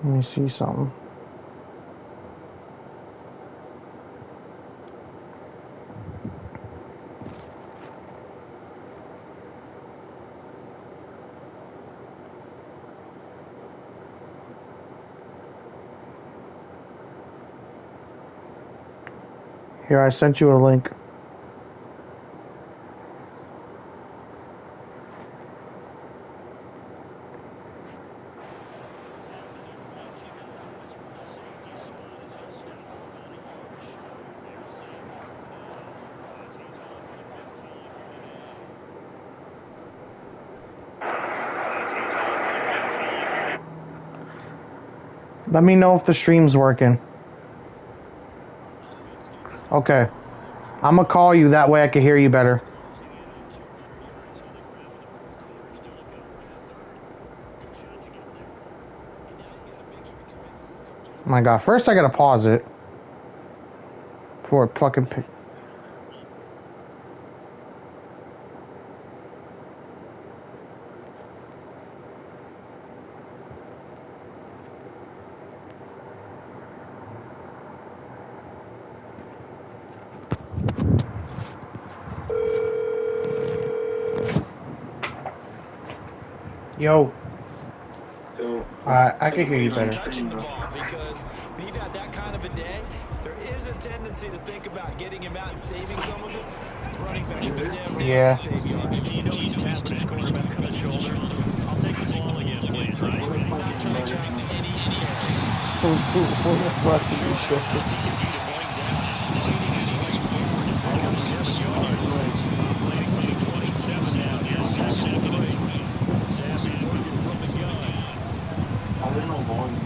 me see something. Here, I sent you a link. Let me know if the stream's working. Okay. I'm gonna call you, that way I can hear you better. Oh my god, first I gotta pause it. Before it fucking pick. Yo. I can hear you better. Touching the ball, because when you've had that kind of a day, there is a tendency to think about getting him out and saving some of it. Running backs never yeah. save yardage. You know he's tapping his quarterback on the shoulder. I'll take the ball again, please, right? Not trying to count any carries. What the fuck is this shit? He can beat him going down, just fighting his way forward and pick up 7 yards. Playing for the 27 now. Here's Zappi. Zappi working from the gun. I don't know volume.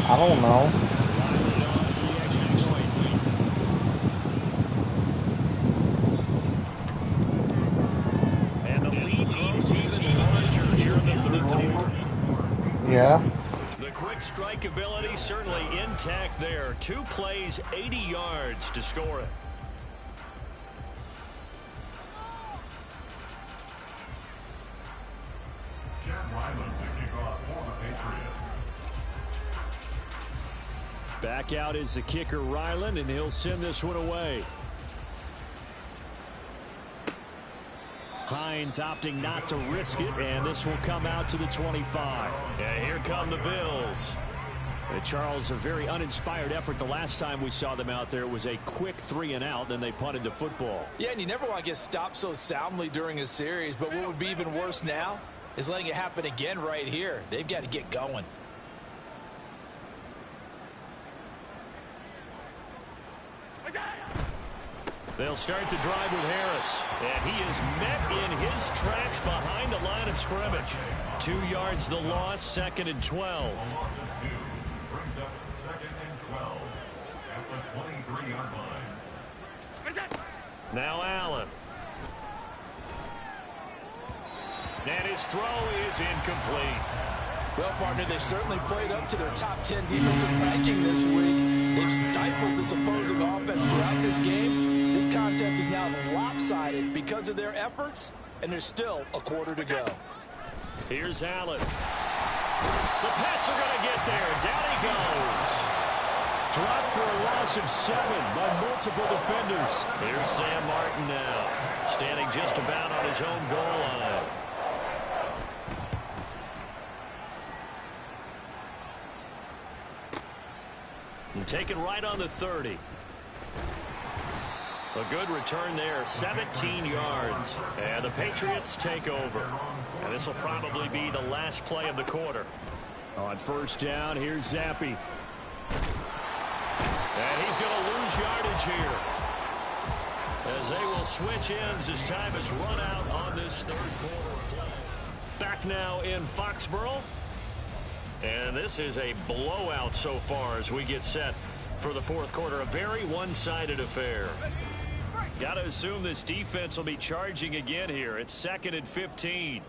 I don't know. And the lead grows even larger here in the third quarter. Yeah. The quick strike ability certainly intact there. 2 plays, 80 yards to score it. Back out is the kicker, Ryland, and he'll send this one away. Hines opting not to risk it, and this will come out to the 25. And here come the Bills. Charles, a very uninspired effort the last time we saw them out there. It was a quick 3 and out, then they punted the football. Yeah, and you never want to get stopped so soundly during a series, but what would be even worse now is letting it happen again right here. They've got to get going. They'll start the drive with Harris, and he is met in his tracks behind the line of scrimmage. 2 yards the loss, 2nd and 12. Brings up 2nd and 12 at the 23-yard line. Now Allen. And his throw is incomplete. Well, partner, they've certainly played up to their top 10 defensive ranking this week. They've stifled this opposing offense throughout this game. This contest is now lopsided because of their efforts, and there's still a quarter to go. Here's Allen. The Pats are going to get there. Down he goes. Dropped for a loss of 7 by multiple defenders. Here's Sam Martin now, standing just about on his own goal line. And taken right on the 30. A good return there, 17 yards. And the Patriots take over. And this will probably be the last play of the quarter. On first down, here's Zappi. And he's going to lose yardage here, as they will switch ends as time has run out on this third quarter play. Back now in Foxborough. And this is a blowout so far as we get set for the fourth quarter. A very one-sided affair. Got to assume this defense will be charging again here. It's 2nd and 15.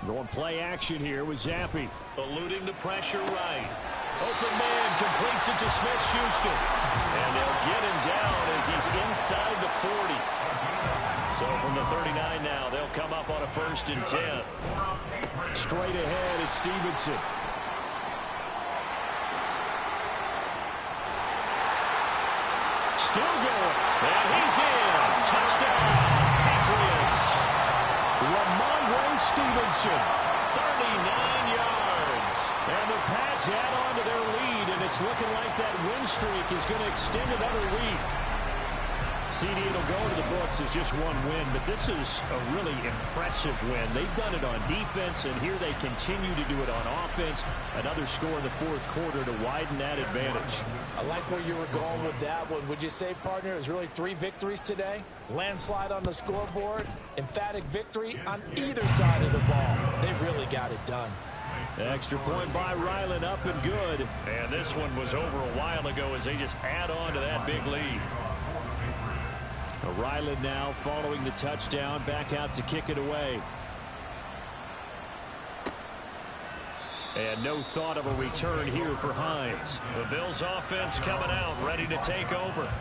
Going play action here with Zappi. Eluding the pressure right. Open man completes it to Smith-Schuster. And they'll get him down as he's inside the 40. So from the 39 now, they'll come up on a 1st and 10. Straight ahead, it's Stevenson. Still going. And he's in. Touchdown, Patriots. Ramondre Stevenson, 39 yards. And the Pats add on to their lead, and it's looking like that win streak is going to extend another week. CD, it'll go to the books as just one win, but this is a really impressive win. They've done it on defense, and here they continue to do it on offense. Another score in the 4th quarter to widen that advantage. I like where you were going with that one. Would you say, partner, it was really 3 victories today? Landslide on the scoreboard, emphatic victory on either side of the ball. They really got it done. Extra point by Ryland, up and good. And this one was over a while ago as they just add on to that big lead. Ryland now following the touchdown, back out to kick it away. And no thought of a return here for Hines. The Bills offense coming out, ready to take over.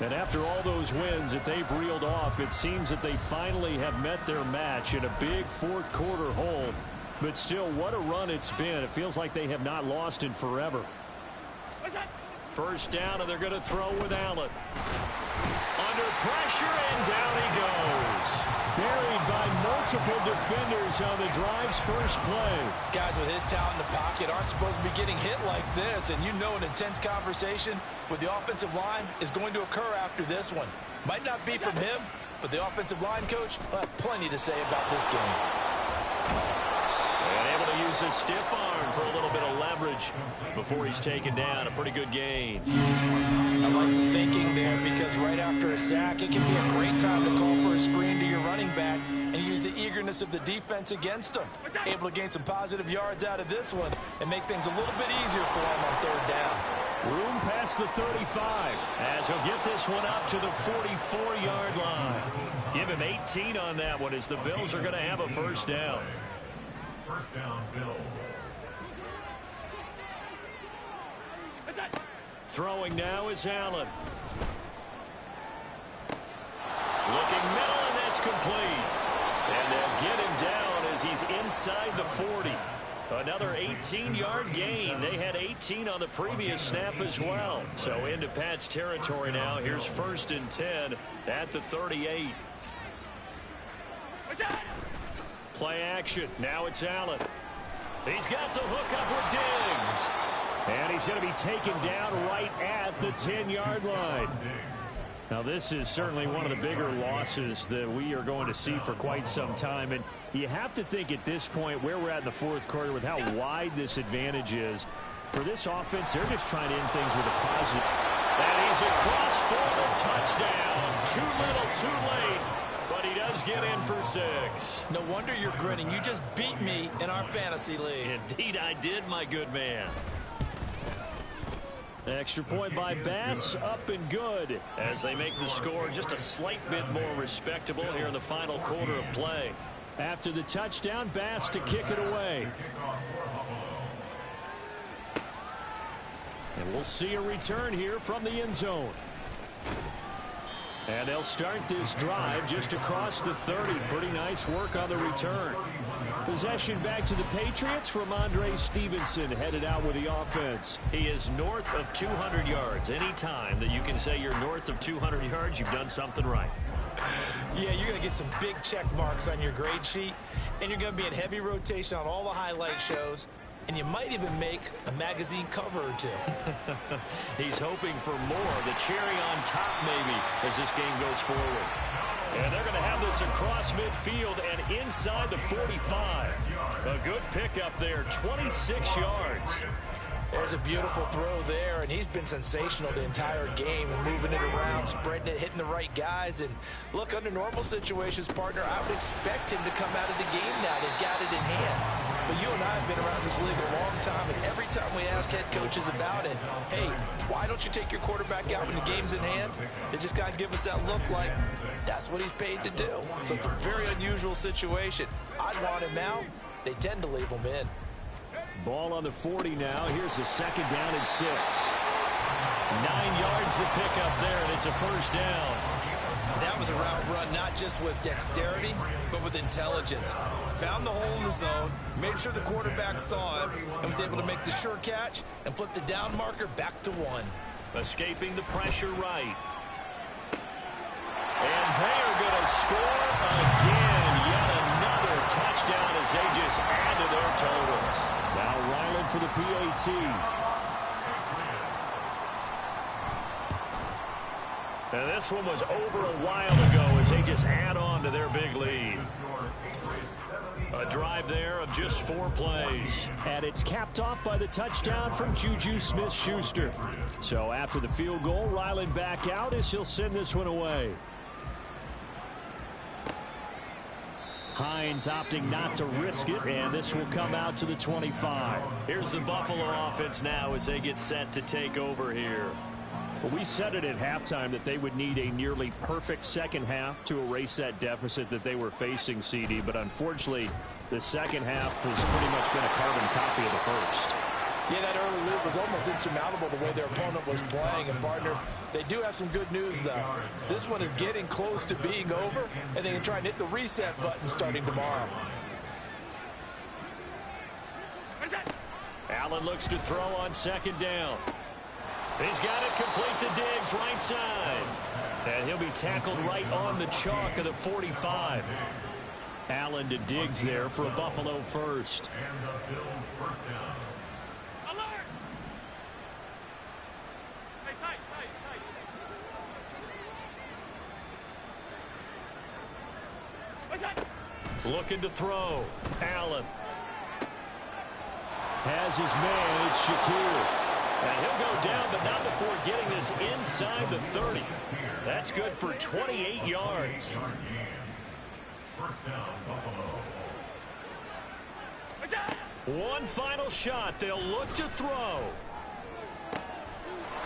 And after all those wins that they've reeled off, it seems that they finally have met their match in a big 4th quarter hole. But still, what a run it's been. It feels like they have not lost in forever. 1st down, and they're going to throw with Allen. Under pressure, and down he goes. Buried by multiple defenders on the drive's first play. Guys with his talent in the pocket aren't supposed to be getting hit like this, and you know an intense conversation with the offensive line is going to occur after this one. Might not be from him, but the offensive line coach will have plenty to say about this game. And able to use his stiff arm for a little bit of leverage before he's taken down. A pretty good gain. I like the thinking there because right after a sack, it can be a great time to call for a screen to your running back and use the eagerness of the defense against him. Able to gain some positive yards out of this one and make things a little bit easier for him on 3rd down. Room past the 35 as he'll get this one up to the 44-yard line. Give him 18 on that one as the Bills are going to have a 1st down. 1st down, Bills. Throwing now is Allen. Looking middle, and that's complete. And they'll get him down as he's inside the 40. Another 18-yard gain. They had 18 on the previous snap as well. So into Pat's territory now. Here's 1st and 10 at the 38. Play action. Now it's Allen. He's got the hook up with Diggs. And he's going to be taken down right at the 10-yard line. Now, this is certainly one of the bigger losses that we are going to see for quite some time. And you have to think at this point where we're at in the 4th quarter with how wide this advantage is. For this offense, they're just trying to end things with a positive. And he's across for the touchdown. Too little, too late. But he does get in for 6. No wonder you're grinning. You just beat me in our fantasy league. Indeed I did, my good man. Extra point by Bass, up and good as they make the score just a slight bit more respectable here in the final quarter of play. After the touchdown, Bass to kick it away. And we'll see a return here from the end zone. And they'll start this drive just across the 30. Pretty nice work on the return. Possession back to the Patriots. Ramondre Stevenson headed out with the offense. He is north of 200 yards. Any time that you can say you're north of 200 yards, you've done something right. Yeah, you're going to get some big check marks on your grade sheet, and you're going to be in heavy rotation on all the highlight shows, and you might even make a magazine cover or 2. He's hoping for more. The cherry on top, maybe, as this game goes forward. And they're going to have this across midfield and inside the 45. A good pickup there, 26 yards. There's a beautiful throw there, and he's been sensational the entire game, moving it around, spreading it, hitting the right guys. And look, under normal situations, partner, I would expect him to come out of the game now. They've got it in hand. But you and I have been around this league a long time, and every time we ask head coaches about it, hey, why don't you take your quarterback out when the game's in hand? They just kind of give us that look like that's what he's paid to do. So it's a very unusual situation. I'd want him out. They tend to leave him in. Ball on the 40 now. Here's a second down and 6. 9 yards to pick up there, and it's a first down. That was a route run, not just with dexterity, but with intelligence. Found the hole in the zone, made sure the quarterback saw him, and was able to make the sure catch and flip the down marker back to 1. Escaping the pressure right. And they are going to score again. Yet another touchdown as they just add to their totals. Now Ryland for the PAT. And this one was over a while ago as they just add on to their big lead. A drive there of just 4 plays. And it's capped off by the touchdown from Juju Smith-Schuster. So after the field goal, Ryland back out as he'll send this one away. Hines opting not to risk it, and this will come out to the 25. Here's the Buffalo offense now as they get set to take over here. Well, we said it at halftime that they would need a nearly perfect second half to erase that deficit that they were facing, CD. But unfortunately, the second half has pretty much been a carbon copy of the first. Yeah, that early lead was almost insurmountable the way their opponent was playing. And, partner, they do have some good news, though. This one is getting close to being over, and they can try and hit the reset button starting tomorrow. Allen looks to throw on second down. He's got it complete to Diggs, right side. And he'll be tackled right on the chalk of the 45. Allen to Diggs there for a Buffalo first. And the Bills first down. Alert! Hey, tight, tight, tight. What's that? Looking to throw. Allen. Has his man. It's Shakir. And he'll go down, but not before getting this inside the 30. That's good for 28 yards. First down, Buffalo. One final shot. They'll look to throw.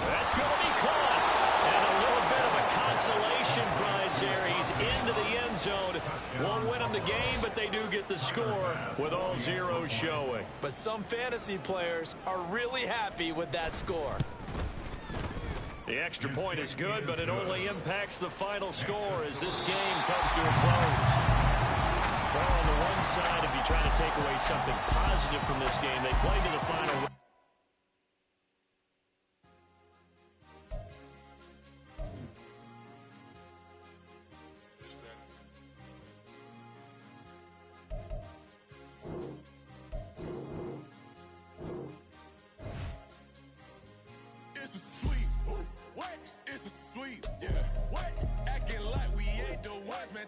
That's going to be caught. And a little bit of a consolation prize there. He's into the end zone. Won't win them the game, but they do get the score with all zeros showing. But some fantasy players are really happy with that score. The extra point is good, but it only impacts the final score as this game comes to a close. Well, on the one side, if you try to take away something positive from this game, they played to the final.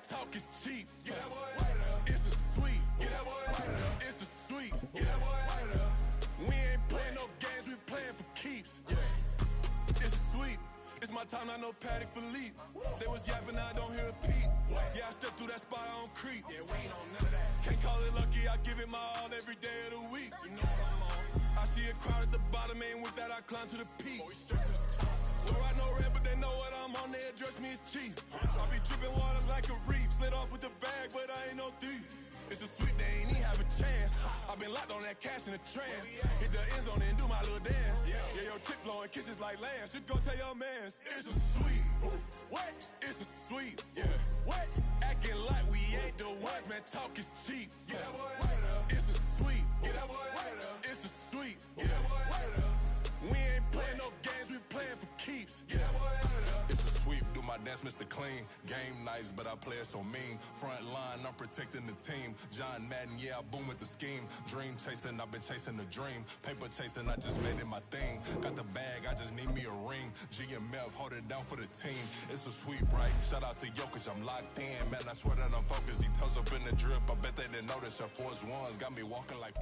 Talk is cheap. Get that boy right up. It's a sweet. Get that boy right up. It's a sweet. Get that boy right up. We ain't playing no games. We playing for keeps. Yeah. It's a sweet. It's my time. I know Patty Philippe. They was yapping. I don't hear a peep. Yeah, I step through that spot. I don't creep. Yeah, we ain't on none of that. Can't call it lucky. I give it my all every day of the week. You know what I'm on. I see a crowd at the bottom, and with that I climb to the peak. Don't ride no red, but they know what I'm on. They address me as chief. I be dripping water like a reef. Slid off with the bag, but I ain't no thief. It's a sweet, they ain't even have a chance. I been locked on that cash in a trance. Hit the end zone and do my little dance. Yeah, your chick blowing kisses like lambs. You go tell your mans. It's a sweet. What? It's a sweet. Yeah. What? Acting like we ain't the ones, man. Talk is cheap. Get that boy right up. It's a sweet. Get that boy right up. It's a sweet. Get that boy right up. We ain't playing no games, we playing for keeps. Get that boy right up. It's a sweep, do my dance, Mr. Clean. Game nice, but I play it so mean. Front line, I'm protecting the team. John Madden, yeah, I boom with the scheme. Dream chasing, I've been chasing the dream. Paper chasing, I just made it my thing. Got the bag, I just need me a ring. GMF, hold it down for the team. It's a sweep, right? Shout out to Jokic, I'm locked in. Man, I swear that I'm focused. He toes up in the drip, I bet they didn't notice. Your force ones got me walking like...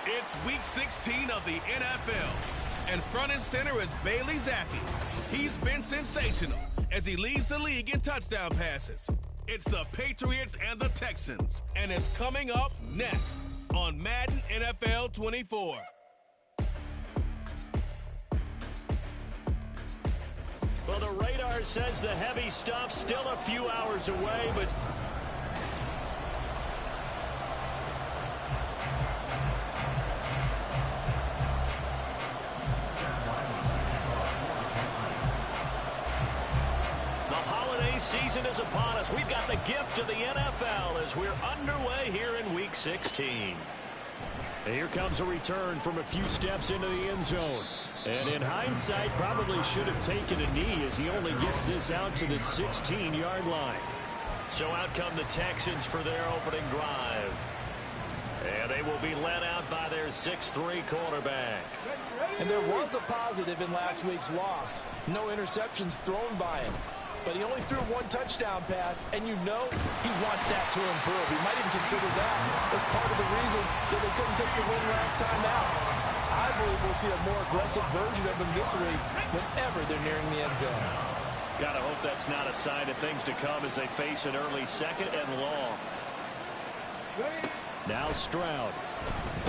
It's week 16 of the NFL, and front and center is Bailey Zappi. He's been sensational as he leads the league in touchdown passes. It's the Patriots and the Texans, and it's coming up next on Madden NFL 24. Well, the radar says the heavy stuff still a few hours away, but season is upon us. We've got the gift of the NFL as we're underway here in Week 16. And here comes a return from a few steps into the end zone. And in hindsight, probably should have taken a knee as he only gets this out to the 16-yard line. So out come the Texans for their opening drive. And they will be led out by their 6'3" quarterback. And there was a positive in last week's loss. No interceptions thrown by him. But he only threw one touchdown pass, and you know he wants that to improve. He might even consider that as part of the reason that they couldn't take the win last time out. I believe we'll see a more aggressive version of him this week whenever they're nearing the end zone. Gotta hope that's not a sign of things to come as they face an early second and long. Now Stroud.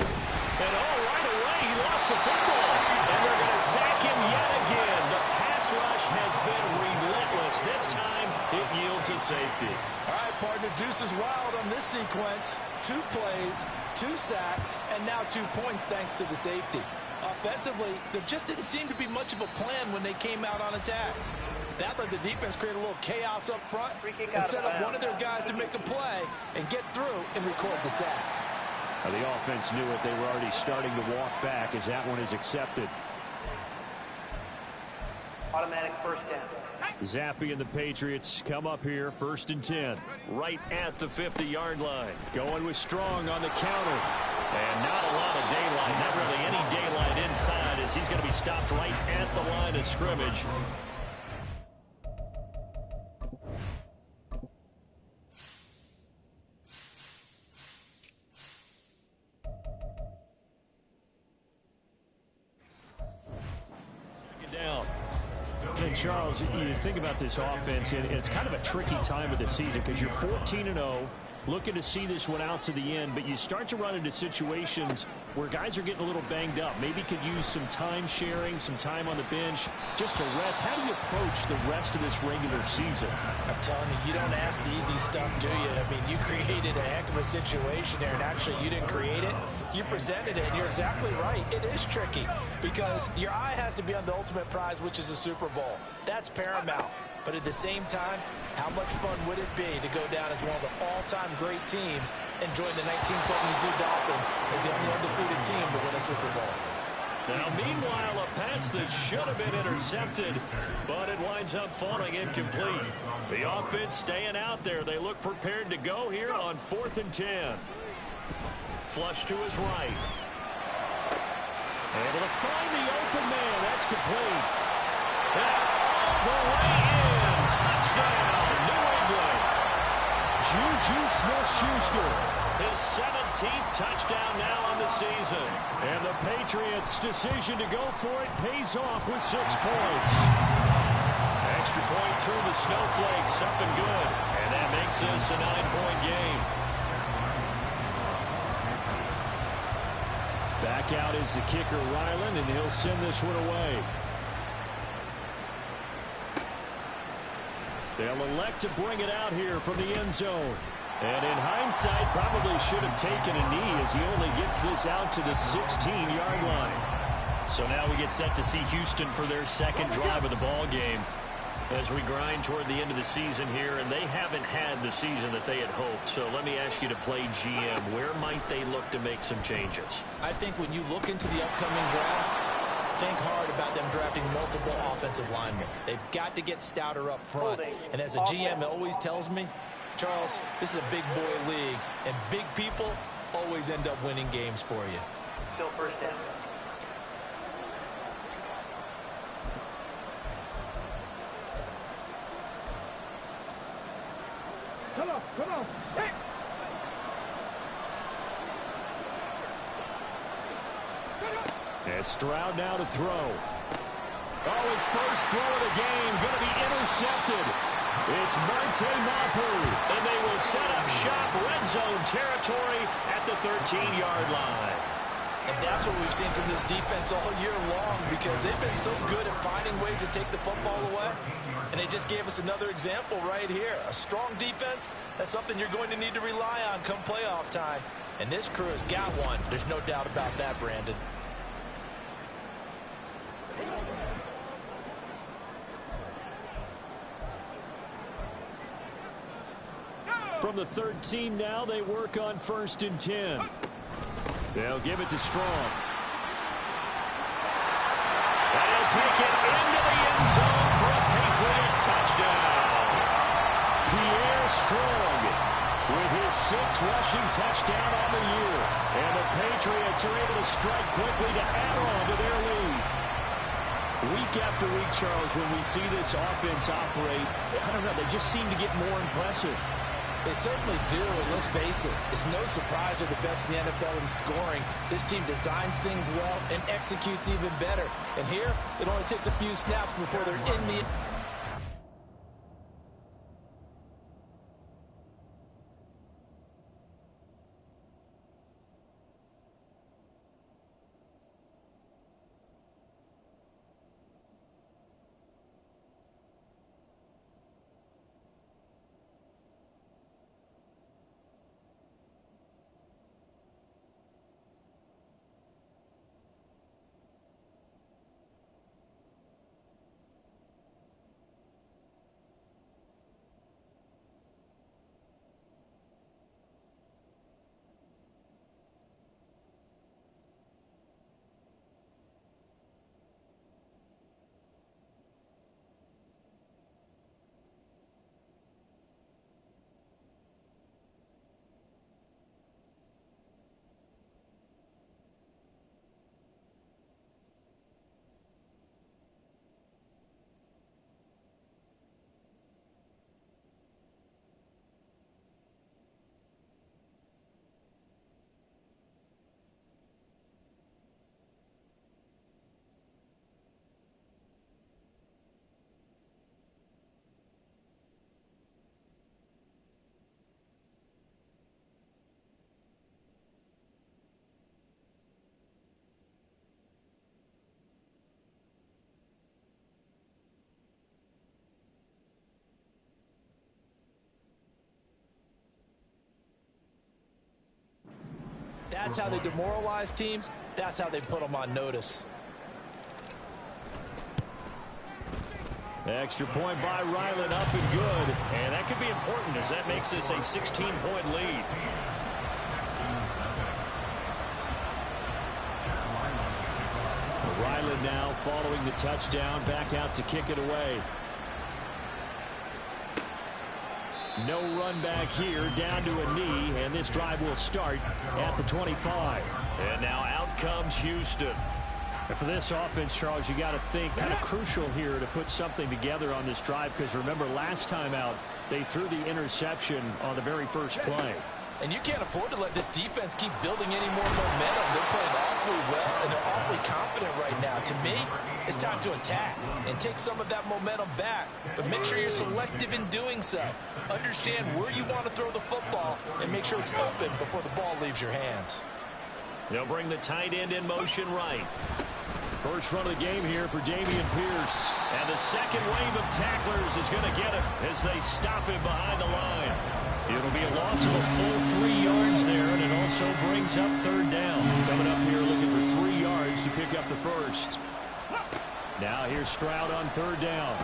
And right away he lost the football. And they're going to sack him yet again. The pass rush has been relentless. This time it yields a safety. All right, partner, deuce is wild on this sequence. 2 plays, 2 sacks, and now 2 points thanks to the safety. Offensively, there just didn't seem to be much of a plan when they came out on attack. That let the defense create a little chaos up front and set up one of their guys to make a play and get through and record the sack. The offense knew it. They were already starting to walk back as that one is accepted. Automatic first down. Zappy and the Patriots come up here, 1st and 10, right at the 50-yard line. Going with Strong on the counter. And not a lot of daylight, not really any daylight inside as he's going to be stopped right at the line of scrimmage. And Charles, you think about this offense, and it's kind of a tricky time of the season because you're 14-0, looking to see this one out to the end, but you start to run into situations where guys are getting a little banged up. Maybe could use some time sharing, some time on the bench just to rest. How do you approach the rest of this regular season? I'm telling you, you don't ask the easy stuff, do you? I mean, you created a heck of a situation there, and actually you didn't create it. You presented it, and you're exactly right. It is tricky because your eye has to be on the ultimate prize, which is the Super Bowl. That's paramount. But at the same time, how much fun would it be to go down as one of the all-time great teams and join the 1972 Dolphins as the only undefeated team to win a Super Bowl? Now, meanwhile, a pass that should have been intercepted, but it winds up falling incomplete. The offense staying out there. They look prepared to go here on 4th and 10. Flush to his right. Able to find the open man. That's complete. The way in. Touchdown, New England. Juju Smith-Schuster. His 17th touchdown now on the season. And the Patriots' decision to go for it pays off with 6 points. Extra point through the snowflakes. Something good. And that makes this a 9-point game. Back out is the kicker, Ryland, and he'll send this one away. They'll elect to bring it out here from the end zone. And in hindsight, probably should have taken a knee as he only gets this out to the 16-yard line. So now we get set to see Houston for their second drive of the ball game as we grind toward the end of the season here, and they haven't had the season that they had hoped. So let me ask you to play GM. Where might they look to make some changes? I think when you look into the upcoming draft, think hard about them drafting multiple offensive linemen. They've got to get stouter up front. And as a GM, it always tells me, Charles, this is a big boy league, and big people always end up winning games for you. Still first down. Come on. Hey. And Stroud now to throw. Oh, his first throw of the game going to be intercepted. It's Marte Mapu, and they will set up shop red zone territory at the 13-yard line. And that's what we've seen from this defense all year long, because they've been so good at finding ways to take the football away. And they just gave us another example right here. A strong defense, that's something you're going to need to rely on come playoff time. And this crew has got one. There's no doubt about that, Brandon. From the 13 now, they work on 1st and 10. They'll give it to Strong. And he'll take it into the end zone for a Patriot touchdown. Pierre Strong with his 6th rushing touchdown on the year. And the Patriots are able to strike quickly to add on to their lead. Week after week, Charles, when we see this offense operate, I don't know, they just seem to get more impressive. They certainly do, and let's face it, it's no surprise they're the best in the NFL in scoring. This team designs things well and executes even better. And here, it only takes a few snaps before they're in the... That's how they demoralize teams. That's how they put them on notice. Extra point by Ryland, up and good. And that could be important as that makes this a 16-point lead. Ryland now following the touchdown, back out to kick it away. No run back here, down to a knee, and this drive will start at the 25. And now out comes Houston. And for this offense, Charles, you got to think kind of crucial here to put something together on this drive, because remember last time out, they threw the interception on the very first play. And you can't afford to let this defense keep building any more momentum. They're playing awfully well, and they're awfully confident right now. To me, it's time to attack and take some of that momentum back. But make sure you're selective in doing so. Understand where you want to throw the football and make sure it's open before the ball leaves your hands. They'll bring the tight end in motion right. First run of the game here for Dameon Pierce. And the second wave of tacklers is going to get him as they stop him behind the line. It'll be a loss of a full 3 yards there, and it also brings up third down. Coming up here looking for 3 yards to pick up the first. Now here's Stroud on third down.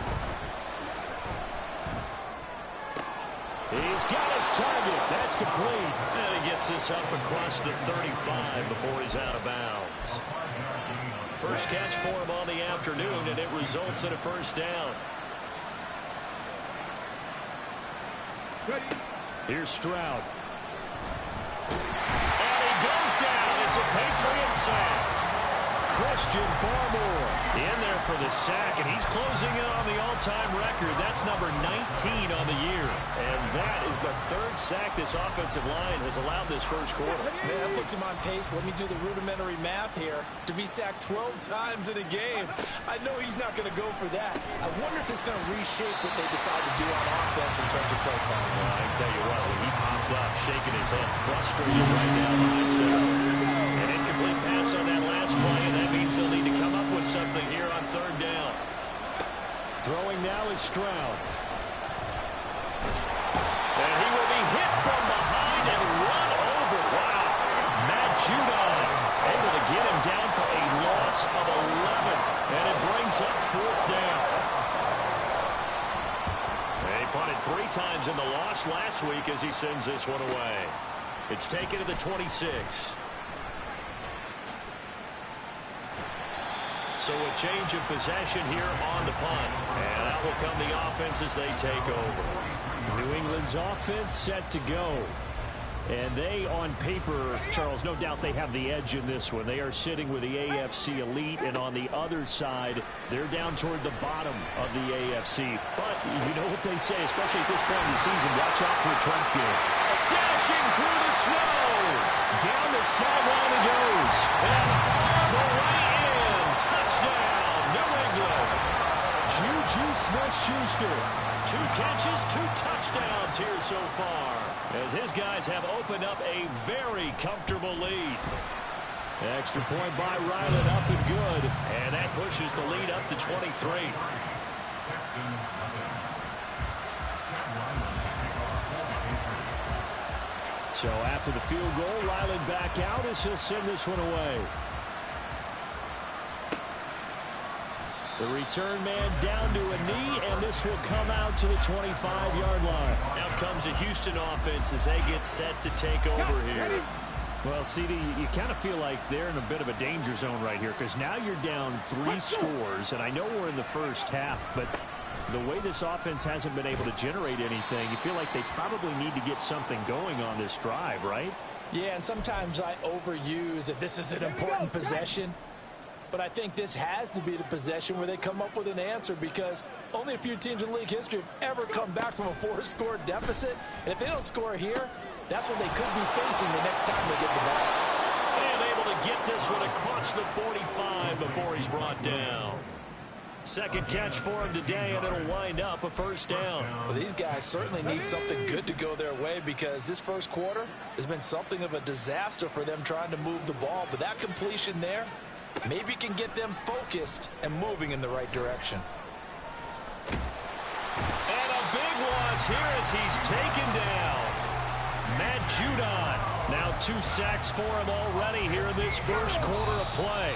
He's got his target. That's complete. And he gets this up across the 35 before he's out of bounds. First catch for him on the afternoon, and it results in a first down. Here's Stroud. And he goes down. It's a Patriot sack. Christian Barmore in there for the sack, and he's closing in on the all-time record. That's number 19 on the year. And that is the third sack this offensive line has allowed this first quarter. Man, that puts him on pace. Let me do the rudimentary math here. To be sacked 12 times in a game, I know he's not going to go for that. I wonder if it's going to reshape what they decide to do on offense in terms of play calling. Well, I can tell you what, when he popped up, shaking his head, frustrated right now behind center. An incomplete pass on that last play, and that means they'll need to come up with something here on third down. Throwing now is Stroud. And he will be hit from behind and run over. Wow. Matt Judon able to get him down for a loss of 11. And it brings up fourth down. And he punted 3 times in the loss last week as he sends this one away. It's taken to the 26. So a change of possession here on the punt. And out will come the offense as they take over. New England's offense set to go. And they, on paper, Charles, no doubt they have the edge in this one. They are sitting with the AFC elite, and on the other side, they're down toward the bottom of the AFC. But you know what they say, especially at this point in the season, watch out for a trap game. Dashing through the snow. Down the sideline he goes. And all the way in. Touchdown, New England. Juju Smith-Schuster. 2 catches, 2 touchdowns here so far, as his guys have opened up a very comfortable lead. Extra point by Ryland, up and good, and that pushes the lead up to 23. So after the field goal, Ryland back out as he'll send this one away. The return man down to a knee, and this will come out to the 25-yard line. Out comes the Houston offense as they get set to take over here. Well, CD, you kind of feel like they're in a bit of a danger zone right here, because now you're down 3 scores, and I know we're in the first half, but the way this offense hasn't been able to generate anything, you feel like they probably need to get something going on this drive, right? Yeah, and sometimes I overuse that this is an important possession. But I think this has to be the possession where they come up with an answer, because only a few teams in league history have ever come back from a 4-score deficit. And if they don't score here, that's what they could be facing the next time they get the ball. And able to get this one across the 45 before he's brought down. Second catch for him today, and it'll wind up a first down. Well, these guys certainly need something good to go their way, because this first quarter has been something of a disaster for them trying to move the ball. But that completion there maybe can get them focused and moving in the right direction. And a big loss here as he's taken down. Matt Judon. Now 2 sacks for him already here in this first quarter of play.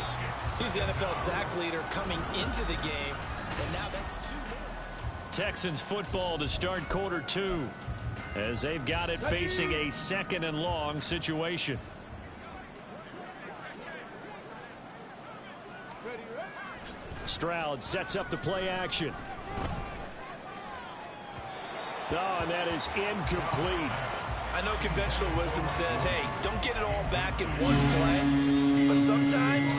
He's the NFL sack leader coming into the game, and now that's 2 more. Texans football to start quarter 2, as they've got it facing a 2nd and long situation. Stroud sets up the play action. Oh, and that is incomplete. I know conventional wisdom says, hey, don't get it all back in one play. But sometimes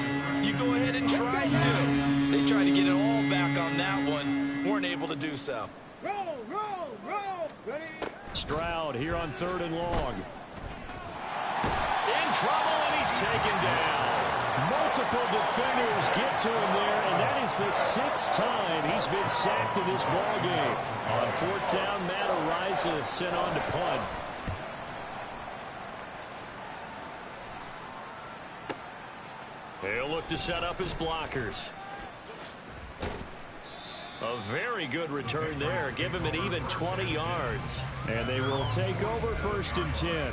you go ahead and try to. They tried to get it all back on that one. Weren't able to do so. Roll, roll, roll. Ready? Stroud here on 3rd and long. In trouble, and he's taken down. Multiple defenders get to him there, and that is the 6th time he's been sacked in this ballgame. On 4th down, Matt Ariza sent on to punt. He'll look to set up his blockers. A very good return there. Give him an even 20 yards. And they will take over 1st and 10.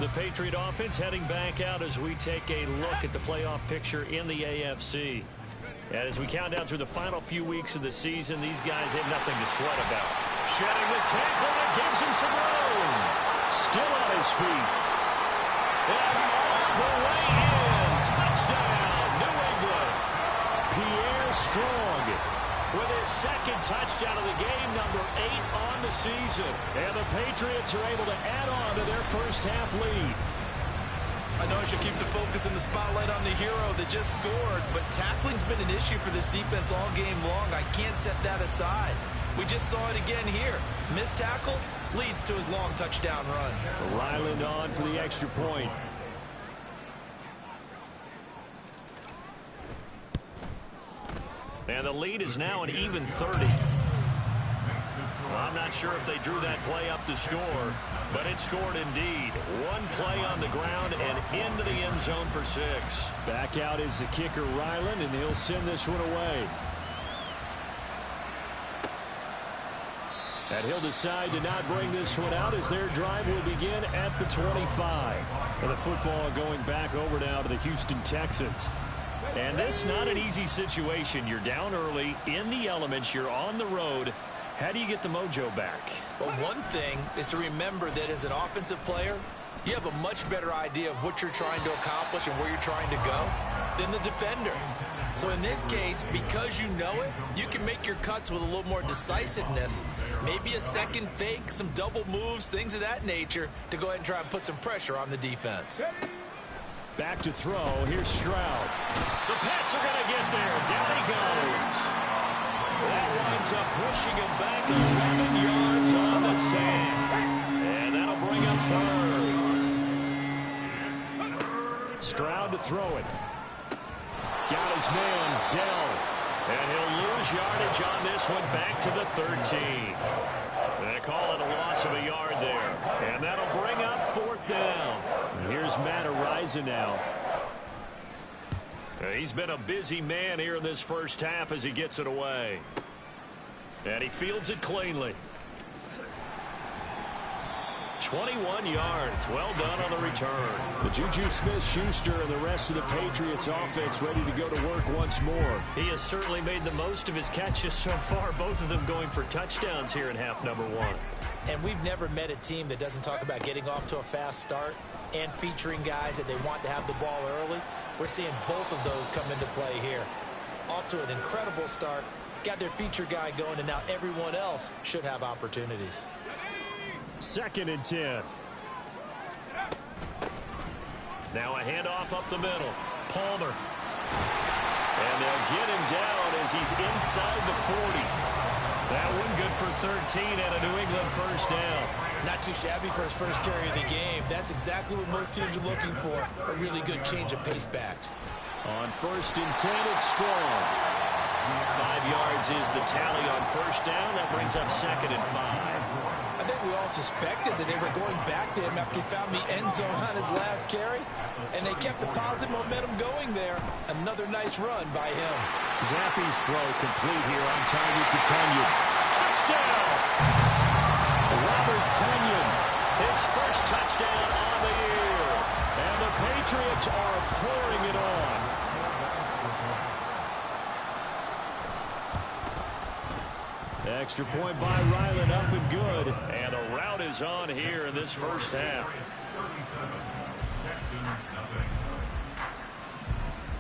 The Patriot offense heading back out as we take a look at the playoff picture in the AFC. And as we count down through the final few weeks of the season, these guys have nothing to sweat about. Shedding the tackle, that gives him some room. Still on his feet. And all the way in. Touchdown, New England. Pierre Strong with his 2nd touchdown of the game, number 8 on the season. And the Patriots are able to add on to their first half lead. I know I should keep the focus and the spotlight on the hero that just scored, but tackling's been an issue for this defense all game long. I can't set that aside. We just saw it again here. Missed tackles leads to his long touchdown run. Ryland on for the extra point. And the lead is now an even 30. I'm not sure if they drew that play up to score, but it scored indeed. One play on the ground and into the end zone for 6. Back out is the kicker, Ryland, and he'll send this one away. And he'll decide to not bring this one out as their drive will begin at the 25. And the football going back over now to the Houston Texans. And this not an easy situation. You're down early, in the elements, you're on the road. How do you get the mojo back? Well, one thing is to remember that as an offensive player, you have a much better idea of what you're trying to accomplish and where you're trying to go than the defender. So in this case, because you know it, you can make your cuts with a little more decisiveness, maybe a second fake, some double moves, things of that nature, to go ahead and try and put some pressure on the defense. Back to throw. Here's Stroud. The Pats are going to get there. Down he goes. That winds up pushing him back 11 yards on the sand. And that'll bring up third. Stroud to throw it. Got his man, Dell. And he'll lose yardage on this one back to the 13. They call it a loss of a yard there. And that'll bring up 4th down. And here's Matt Ariza now. He's been a busy man here in this first half as he gets it away. And he fields it cleanly. 21 yards. Well done on the return. The Juju Smith-Schuster and the rest of the Patriots offense ready to go to work once more. He has certainly made the most of his catches so far, both of them going for touchdowns here in half number 1. And we've never met a team that doesn't talk about getting off to a fast start and featuring guys that they want to have the ball early. We're seeing both of those come into play here. Off to an incredible start, got their feature guy going, and now everyone else should have opportunities. 2nd and 10. Now a handoff up the middle. Palmer. And they'll get him down as he's inside the 40. That one good for 13 and a New England first down. Not too shabby for his first carry of the game. That's exactly what most teams are looking for. A really good change of pace back. On 1st and 10, it's Strong. 5 yards is the tally on first down. That brings up 2nd and 5. I think we all suspected that they were going back to him after he found the end zone on his last carry, and they kept the positive momentum going there. Another nice run by him. Zappe's throw complete here on target to Tunyon. Touchdown! Robert Tunyon, his first touchdown on the year. And the Patriots are pouring it on. Extra point by Ryland, up and good. And a rout is on here in this first half. 37, Texans nothing.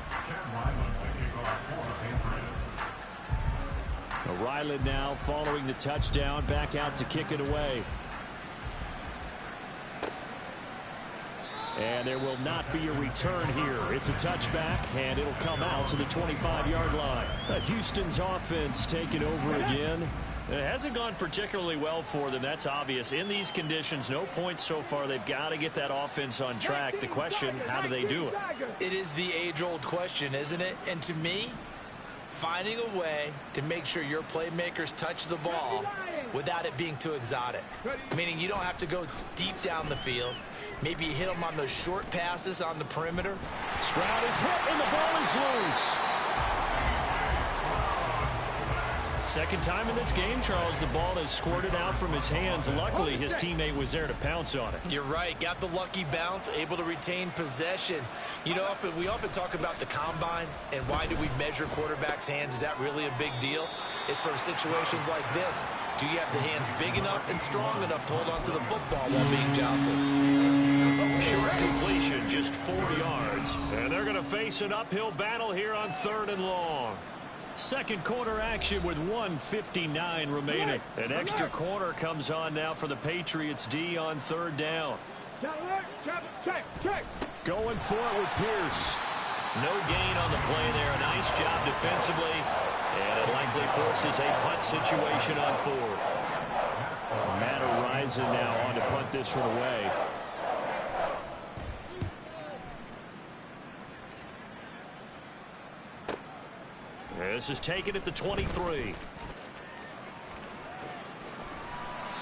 Chad Ryland to kick off for the Patriots. Ryland now following the touchdown, back out to kick it away. And there will not be a return here. It's a touchback, and it'll come out to the 25-yard line. Houston's offense taking over again. It hasn't gone particularly well for them. That's obvious. In these conditions, no points so far. They've got to get that offense on track. The question, how do they do it? It is the age-old question, isn't it? And to me, finding a way to make sure your playmakers touch the ball without it being too exotic. Meaning you don't have to go deep down the field. Maybe you hit them on those short passes on the perimeter. Stroud is hit, and the ball is loose. Second time in this game, Charles, the ball has squirted out from his hands. Luckily, his teammate was there to pounce on it. You're right. Got the lucky bounce, able to retain possession. You know, we often talk about the combine and why do we measure quarterbacks' hands. Is that really a big deal? It's for situations like this. Do you have the hands big enough and strong enough to hold on to the football while being jostled? Short completion, just 4 yards. And they're going to face an uphill battle here on 3rd and long. Second quarter action with 1:59 remaining. An extra corner comes on now for the Patriots D on 3rd down. Check. Going for it with Pierce. No gain on the play there. A nice job defensively. And it likely forces a punt situation on fourth. Matt Horizon now on to punt this one away. This is taken at the 23.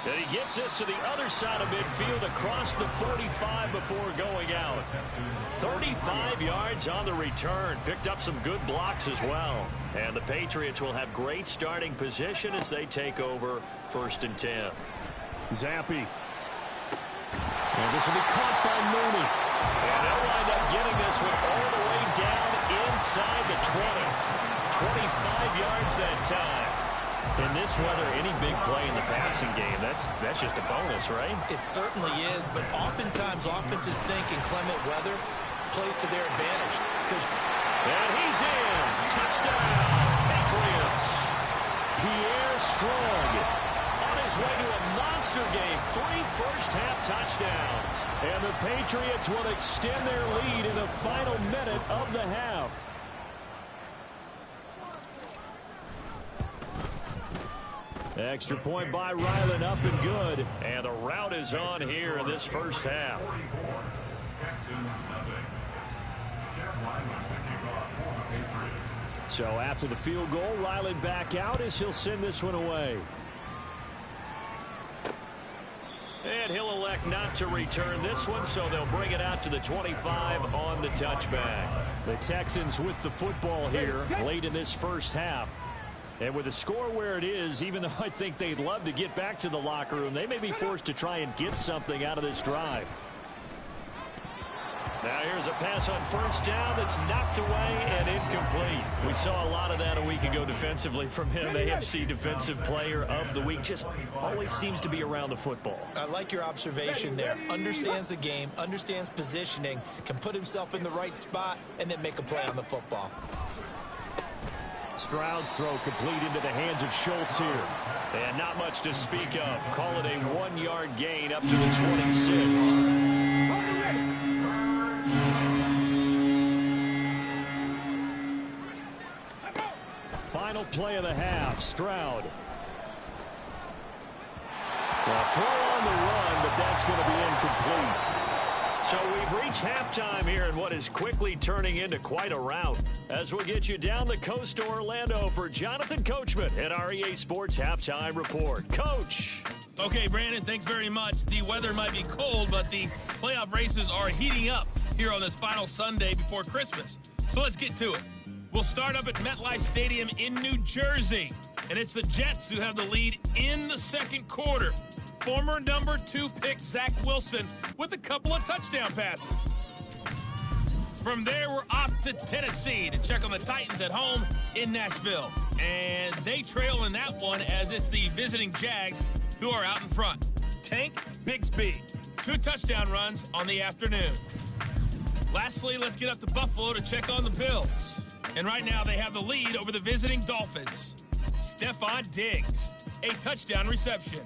And he gets this to the other side of midfield across the 45 before going out. 35 yards on the return. Picked up some good blocks as well. And the Patriots will have great starting position as they take over 1st and 10. Zappi. And this will be caught by Mooney. And they'll wind up getting this one all the way down inside the 20. 25 yards that time. In this weather, any big play in the passing game, that's just a bonus, right? It certainly is, but oftentimes offenses think inclement weather plays to their advantage. And he's in. Touchdown, Patriots. Pierre Strong on his way to a monster game. 3 first-half touchdowns. And the Patriots will extend their lead in the final minute of the half. Extra point by Ryland, up and good. And the route is on here in this first half. So after the field goal, Ryland back out as he'll send this one away. And he'll elect not to return this one, so they'll bring it out to the 25 on the touchback. The Texans with the football here late in this first half. And with the score where it is, even though I think they'd love to get back to the locker room, they may be forced to try and get something out of this drive. Now here's a pass on first down that's knocked away and incomplete. We saw a lot of that a week ago defensively from him. AFC Defensive Player of the Week. Just always seems to be around the football. I like your observation there. Understands the game, understands positioning, can put himself in the right spot, and then make a play on the football. Stroud's throw complete into the hands of Schultz here. And not much to speak of. Call it a 1-yard gain up to the 26. Final play of the half. Stroud. Well, throw on the run, but that's going to be incomplete. So we've reached halftime here in what is quickly turning into quite a rout. As we'll get you down the coast to Orlando for Jonathan Coachman at our EA Sports Halftime Report. Coach. Okay, Brandon, thanks very much. The weather might be cold, but the playoff races are heating up here on this final Sunday before Christmas. So let's get to it. We'll start up at MetLife Stadium in New Jersey. And it's the Jets who have the lead in the second quarter. Former number 2 pick Zach Wilson with a couple of touchdown passes. From there, we're off to Tennessee to check on the Titans at home in Nashville. And they trail in that one as it's the visiting Jags who are out in front. Tank Bigsby, 2 touchdown runs on the afternoon. Lastly, let's get up to Buffalo to check on the Bills. And right now they have the lead over the visiting Dolphins. Stephon Diggs, a touchdown reception.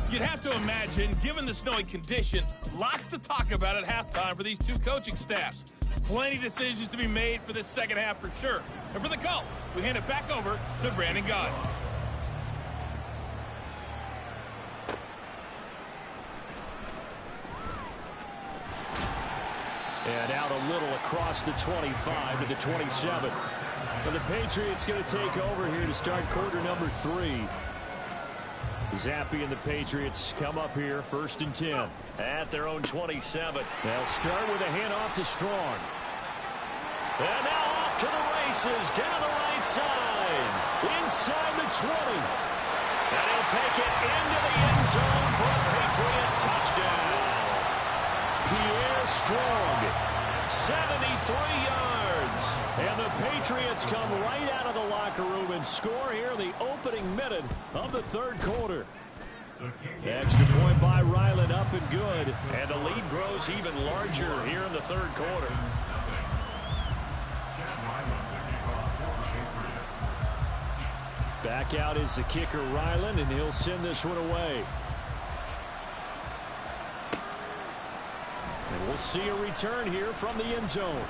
You'd have to imagine, given the snowy condition, lots to talk about at halftime for these 2 coaching staffs. Plenty of decisions to be made for this second half for sure. And for the call, we hand it back over to Brandon Gott. And out a little across the 25 to the 27. And the Patriots going to take over here to start quarter number 3. Zappi and the Patriots come up here, 1st and 10. At their own 27. They'll start with a handoff to Strong. And now off to the races, down the right side. Inside the 20. And he'll take it into the end zone for a Patriot touchdown. 73 yards. And the Patriots come right out of the locker room and score here in the opening minute of the third quarter. Extra point by Ryland, up and good. And the lead grows even larger here in the third quarter. Back out is the kicker, Ryland, and he'll send this one away. And we'll see a return here from the end zone.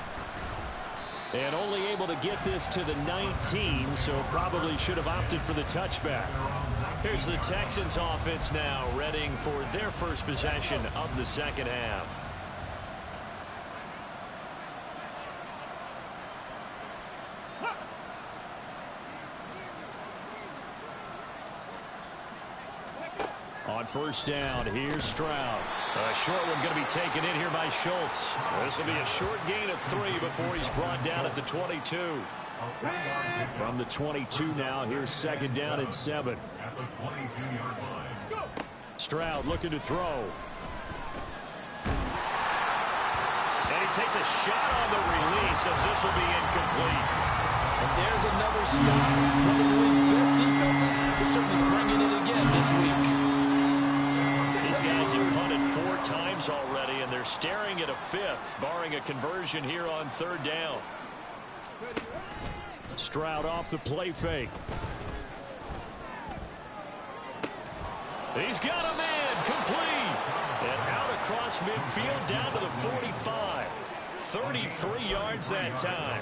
And only able to get this to the 19, so probably should have opted for the touchback. Here's the Texans offense now, readying for their first possession of the second half. On first down, here's Stroud. A short one going to be taken in here by Schultz. This will be a short gain of 3 before he's brought down at the 22. From the 22 now, here's second down and 7. At the 22-yard line. Stroud looking to throw. And he takes a shot on the release as this will be incomplete. And there's another stop. One of the league's best defenses is certainly bringing it again this week. These guys have punted 4 times already, and they're staring at a 5th, barring a conversion here on third down. Stroud off the play fake. He's got a man, complete. And out across midfield down to the 45. 33 yards that time.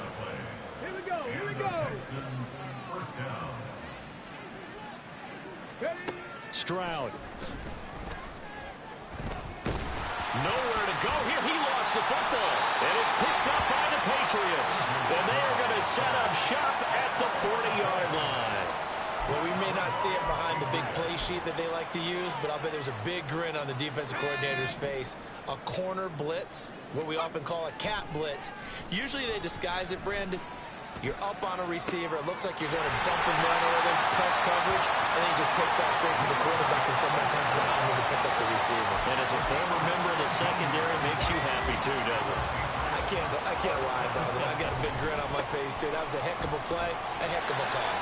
Here we go, here we go. Stroud. Nowhere to go here. He lost the football. And it's picked up by the Patriots. And they are going to set up shop at the 40-yard line. Well, we may not see it behind the big play sheet that they like to use, but I'll bet there's a big grin on the defensive coordinator's face. A corner blitz, what we often call a cat blitz. Usually they disguise it, Brandon. You're up on a receiver. It looks like you're going to bump and run over them, press coverage, and then he just takes off straight from the quarterback, and someone comes behind him to pick up the receiver. And as a former member of the secondary, it makes you happy too, doesn't it? I can't lie about it. I've got a big grin on my face, too. That was a heck of a play, a heck of a call.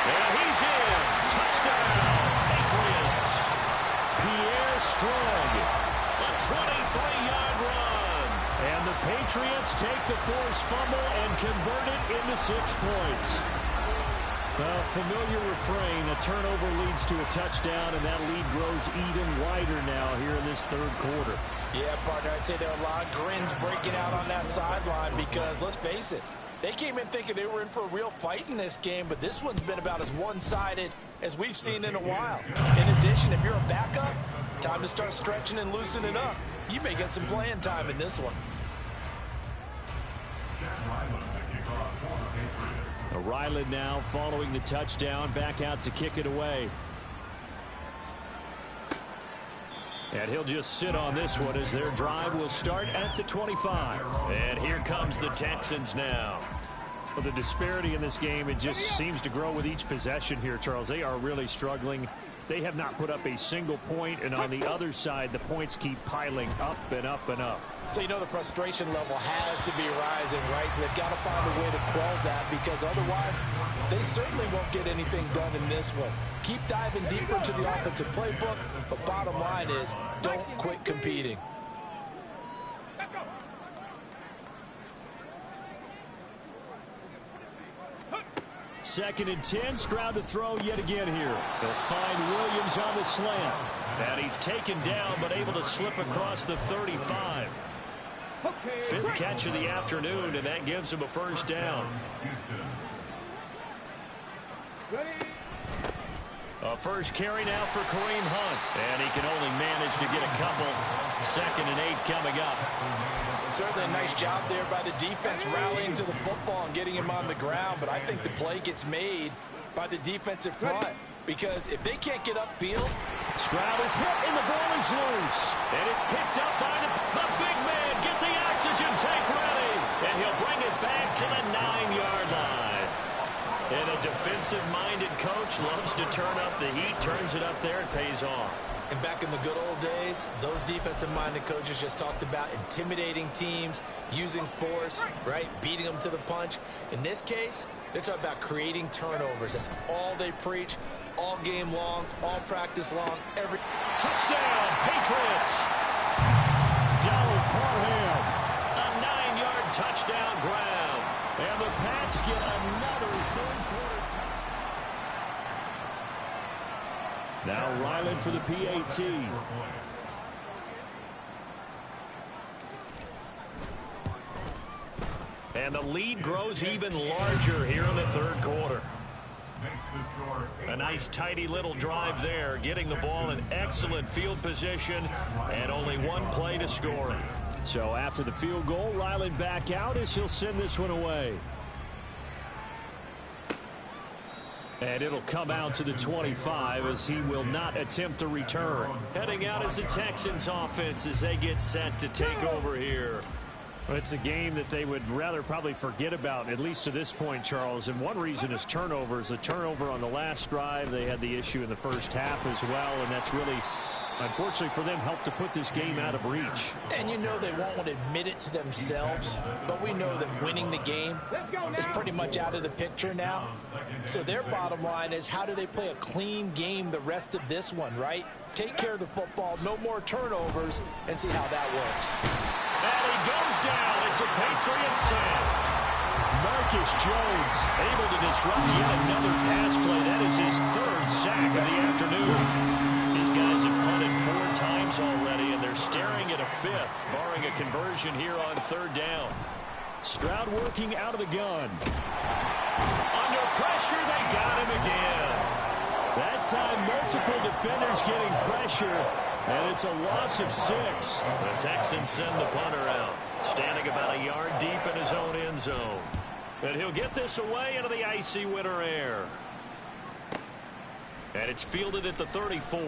And he's in. Touchdown, Patriots. Pierre Strong. A 23-yard run. And the Patriots take the forced fumble and convert it into 6 points. A familiar refrain, a turnover leads to a touchdown, and that lead grows even wider now here in this third quarter. Yeah, partner, I'd say there are a lot of grins breaking out on that sideline because, let's face it, they came in thinking they were in for a real fight in this game, but this one's been about as one-sided as we've seen in a while. In addition, if you're a backup, time to start stretching and loosening up. You may get some playing time in this one. Ryland now following the touchdown, back out to kick it away. And he'll just sit on this one as their drive will start at the 25. And here comes the Texans now. Well, the disparity in this game, it just seems to grow with each possession here, Charles. They are really struggling. They have not put up a single point, and on the other side, the points keep piling up and up and up. So you know the frustration level has to be rising, right? So they've got to find a way to quell that because otherwise they certainly won't get anything done in this one. Keep diving deeper into the offensive playbook, but bottom line is don't quit competing. Second and 10, Stroud to throw yet again here. They'll find Williams on the slant. And he's taken down but able to slip across the 35. 5th catch of the afternoon, and that gives him a first down. A first carry now for Kareem Hunt. And he can only manage to get a couple. 2nd and 8 coming up. Certainly a nice job there by the defense rallying to the football and getting him on the ground. But I think the play gets made by the defensive front. Because if they can't get upfield. Stroud is hit and the ball is loose. And it's picked up by the big man. Get the oxygen tank ready. And he'll bring it back to the 9-yard line. And a defensive-minded coach loves to turn up the heat, turns it up there, it pays off. And back in the good old days, those defensive-minded coaches just talked about intimidating teams, using force, right, beating them to the punch. In this case, they're talking about creating turnovers. That's all they preach, all game long, all practice long, every touchdown, Patriots. Donald Parham, a 9-yard touchdown grab. And the Pats get another third-quarter touchdown. Now Ryland for the PAT. And the lead grows even larger here in the third quarter. A nice tidy little drive there, getting the ball in excellent field position and only one play to score. So after the field goal, Ryland back out as he'll send this one away. And it'll come out to the 25 as he will not attempt to return. Heading out is the Texans offense as they get set to take over here. Well, it's a game that they would rather probably forget about, at least to this point, Charles. And one reason is turnovers. The turnover on the last drive, they had the issue in the first half as well, and that's really, unfortunately for them, helped to put this game out of reach. And you know they won't admit it to themselves, but we know that winning the game is pretty much out of the picture now. So their bottom line is, how do they play a clean game the rest of this one, right? Take care of the football, no more turnovers, and see how that works. And he goes down. It's a Patriot sack. Marcus Jones able to disrupt yet another pass play. That is his third sack of the afternoon. These guys have punted 4 times already, and they're staring at a 5th, barring a conversion here on third down. Stroud working out of the gun. Under pressure, they got him again. That time, multiple defenders getting pressure, and it's a loss of 6. The Texans send the punter out, standing about a yard deep in his own end zone. And he'll get this away into the icy winter air. And it's fielded at the 34.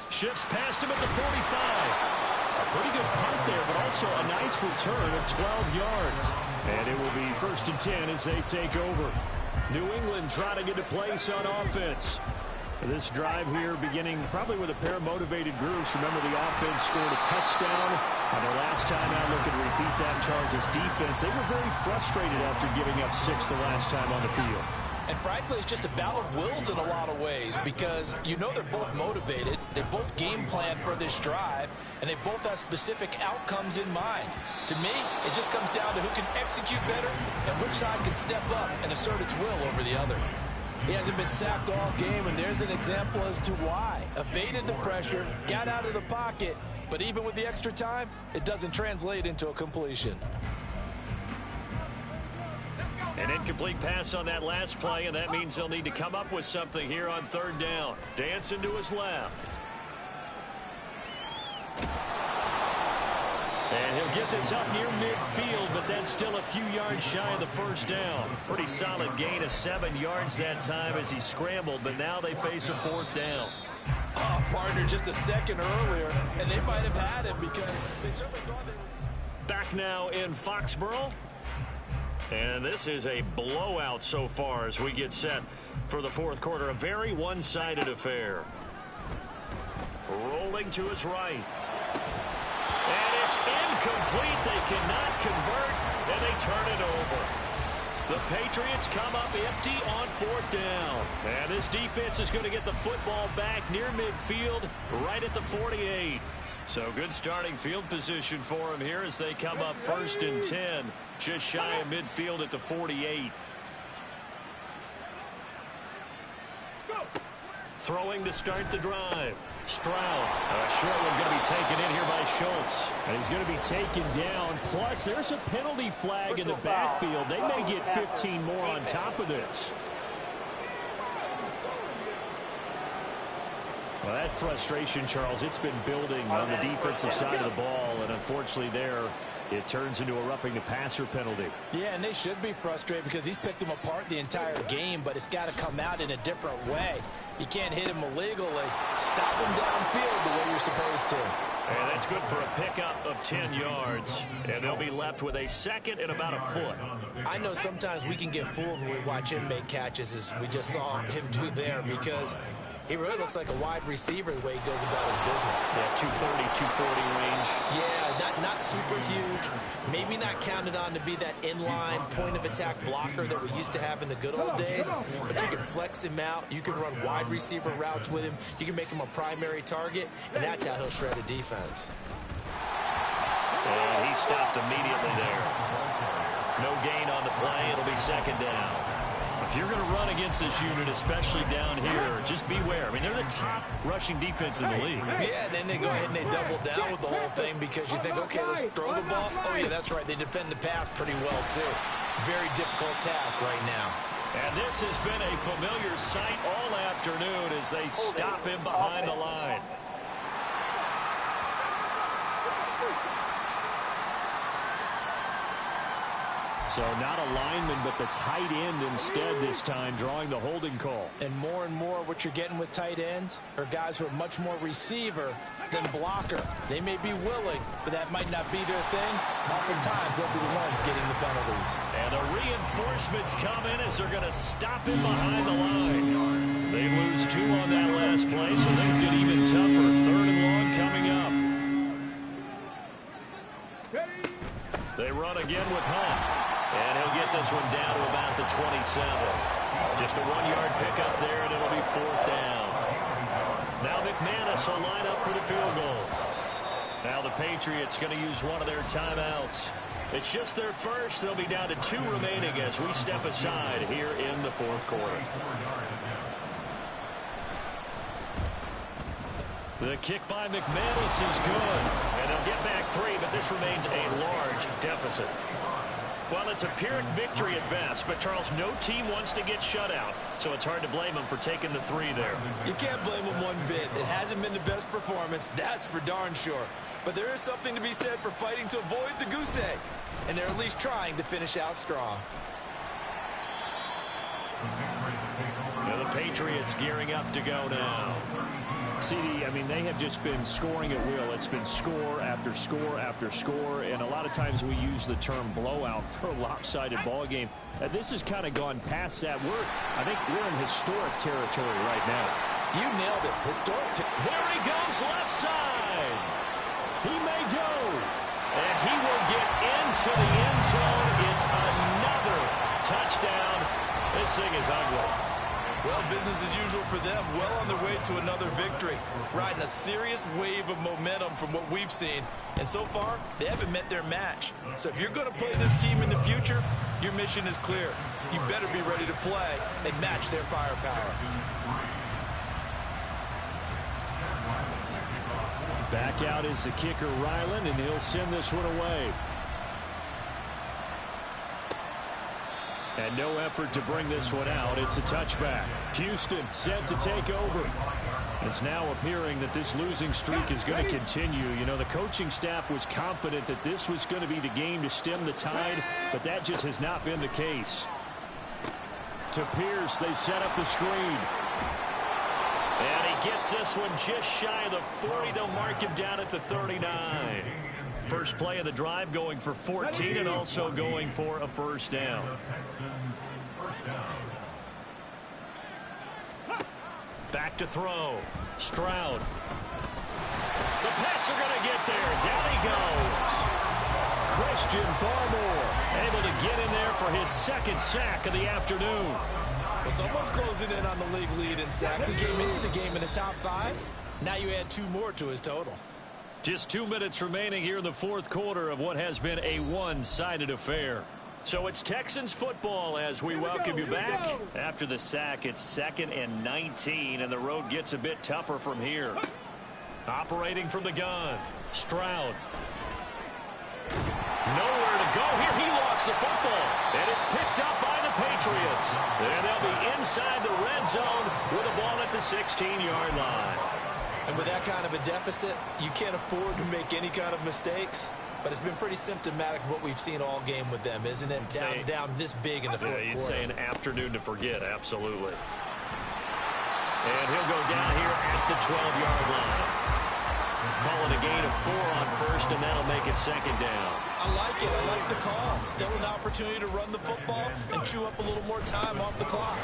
Shifts past him at the 45. A pretty good punt there, but also a nice return of 12 yards. And it will be 1st and 10 as they take over. New England trying to get a place on offense. This drive here beginning probably with a pair of motivated groups. Remember, the offense scored a touchdown. And the last time out, looking to repeat that, Charles' defense, they were very frustrated after giving up 6 the last time on the field. And frankly, it's just a battle of wills in a lot of ways, because you know they're both motivated. They both game plan for this drive, and they both have specific outcomes in mind. To me, it just comes down to who can execute better and which side can step up and assert its will over the other. He hasn't been sacked all game, and there's an example as to why. Evaded the pressure, got out of the pocket, but even with the extra time, it doesn't translate into a completion. An incomplete pass on that last play, and that means they'll need to come up with something here on third down. Dancing to his left. And he'll get this up near midfield, but that's still a few yards shy of the first down. Pretty solid gain of 7 yards that time as he scrambled, but now they face a 4th down. Oh, partner, just a second earlier, and they might have had him because they certainly thought they were. Back now in Foxborough. And this is a blowout so far as we get set for the 4th quarter. A very one-sided affair. Rolling to his right. And it's incomplete. They cannot convert, and they turn it over. The Patriots come up empty on 4th down. And this defense is going to get the football back near midfield, right at the 48. So good starting field position for them here as they come up 1st and 10. Just shy of midfield at the 48. Throwing to start the drive. Stroud. Short one going to be taken in here by Schultz. And he's going to be taken down. Plus, there's a penalty flag in the backfield. They may get 15 more on top of this. Well, that frustration, Charles, it's been building on the defensive side of the ball, and unfortunately there, it turns into a roughing the passer penalty. Yeah, and they should be frustrated because he's picked them apart the entire game, but it's got to come out in a different way. You can't hit him illegally. Stop him downfield the way you're supposed to. And that's good for a pickup of 10 yards. And they'll be left with a 2nd and about a foot. I know sometimes we can get fooled when we watch him make catches, as we just saw him do there, because He really looks like a wide receiver the way he goes about his business. Yeah, 230, 240 range. Yeah, not super huge. Maybe not counted on to be that inline point-of-attack blocker that we used to have in the good old days. But you can flex him out. You can run wide receiver routes with him. You can make him a primary target, and that's how he'll shred a defense. And he stopped immediately there. No gain on the play. It'll be second down. If you're going to run against this unit, especially down here, just beware. I mean, they're the top rushing defense in the league. Yeah, and then they go ahead and they double down with the whole thing because you think, okay, let's throw the ball. Oh, yeah, that's right. They defend the pass pretty well, too. Very difficult task right now. And this has been a familiar sight all afternoon as they stop him behind the line. So not a lineman, but the tight end instead this time, drawing the holding call. And more what you're getting with tight ends are guys who are much more receiver than blocker. They may be willing, but that might not be their thing. Oftentimes, they'll be the ones getting the penalties. And the reinforcements come in as they're going to stop him behind the line. They lose 2 on that last play, so things get even tougher. 3rd and long coming up. They run again with Hunt. And he'll get this one down to about the 27. Just a 1-yard pickup there, and it'll be 4th down. Now McManus will line up for the field goal. Now the Patriots going to use one of their timeouts. It's just their first. They'll be down to 2 remaining as we step aside here in the 4th quarter. The kick by McManus is good. And they'll get back 3, but this remains a large deficit. Well, it's a Pyrrhic victory at best, but, Charles, no team wants to get shut out, so it's hard to blame them for taking the 3 there. You can't blame them one bit. It hasn't been the best performance, that's for darn sure. But there is something to be said for fighting to avoid the goose egg, and they're at least trying to finish out strong. Now the Patriots gearing up to go now. CD, I mean, they have just been scoring at will. It's been score after score after score, and a lot of times we use the term blowout for a lopsided ball game. This has kind of gone past that. I think we're in historic territory right now. You nailed it. Historic. There he goes, left side. He may go, and he will get into the end zone. It's another touchdown. This thing is ugly. Well, business as usual for them. Well on their way to another victory. Riding a serious wave of momentum from what we've seen. And so far, they haven't met their match. So if you're going to play this team in the future, your mission is clear. You better be ready to play and match their firepower. Back out is the kicker, Ryland, and he'll send this one away. And no effort to bring this one out. It's a touchback. Houston set to take over. It's now appearing that this losing streak is going to continue. You know, the coaching staff was confident that this was going to be the game to stem the tide, but that just has not been the case. To Pierce, they set up the screen. And he gets this one just shy of the 40. They'll mark him down at the 39. First play of the drive going for 14 and also going for a first down. Back to throw. Stroud. The Pats are going to get there. Down he goes. Christian Barmore able to get in there for his 2nd sack of the afternoon. Well, someone's closing in on the league lead in sacks. He came into the game in the top 5. Now you add 2 more to his total. Just 2 minutes remaining here in the 4th quarter of what has been a one-sided affair. So it's Texans football as we welcome you back. After the sack, it's 2nd and 19, and the road gets a bit tougher from here. Operating from the gun, Stroud. Nowhere to go here. He lost the football, and it's picked up by the Patriots. And they'll be inside the red zone with a ball at the 16-yard line. And with that kind of a deficit, you can't afford to make any kind of mistakes. But it's been pretty symptomatic of what we've seen all game with them, isn't it? Down this big in the 4th quarter. You'd say an afternoon to forget, absolutely. And he'll go down here at the 12-yard line. Call it a gain of 4 on first, and that'll make it 2nd down. I like it. I like the call. Still an opportunity to run the football and chew up a little more time off the clock.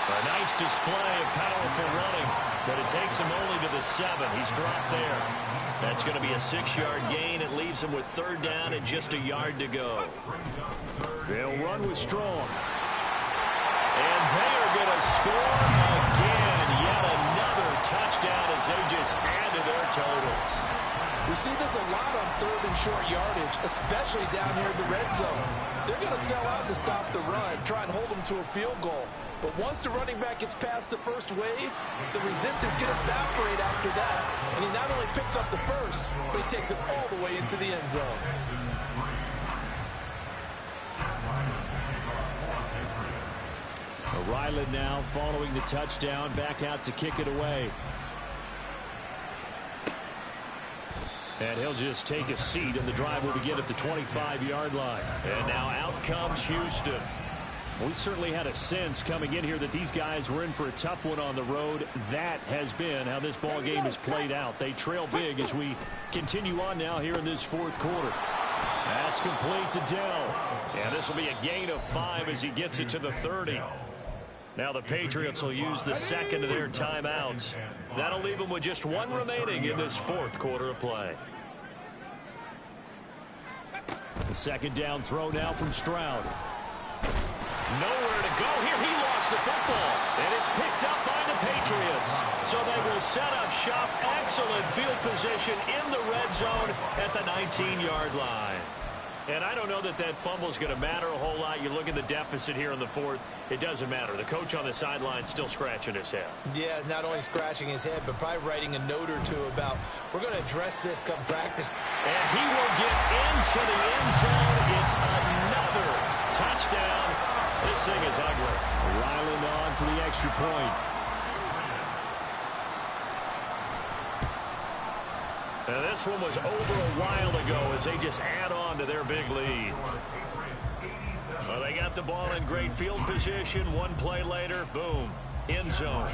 A nice display of powerful running, but it takes him only to the 7. He's dropped there. That's going to be a 6-yard gain. It leaves him with 3rd down and just a yard to go. They'll run with Strong. And they are going to score again. Yet another touchdown as they just add to their totals. We see this a lot on 3rd and short yardage, especially down here in the red zone. They're going to sell out to stop the run, try and hold them to a field goal. But once the running back gets past the first wave, the resistance can evaporate after that. And he not only picks up the first, but he takes it all the way into the end zone. Ryland now following the touchdown, back out to kick it away. And he'll just take a seat, and the drive will begin at the 25-yard line. And now out comes Houston. We certainly had a sense coming in here that these guys were in for a tough one on the road. That has been how this ball game has played out. They trail big as we continue on now here in this 4th quarter. That's complete to Dell. And this will be a gain of 5 as he gets it to the 30. Now the Patriots will use the 2nd of their timeouts. That'll leave them with just 1 remaining in this 4th quarter of play. The 2nd down throw now from Stroud. Nowhere to go here. He lost the football. And it's picked up by the Patriots. So they will set up shop. Excellent field position in the red zone at the 19-yard line. And I don't know that that fumble is going to matter a whole lot. You look at the deficit here in the 4th. It doesn't matter. The coach on the sideline still scratching his head. Yeah, not only scratching his head, but probably writing a note or two about, we're going to address this come practice. And he will get into the end zone. It's another touchdown. This thing is ugly. Ryland on for the extra point. And this one was over a while ago as they just add on to their big lead. Well, they got the ball in great field position. 1 play later, boom, end zone.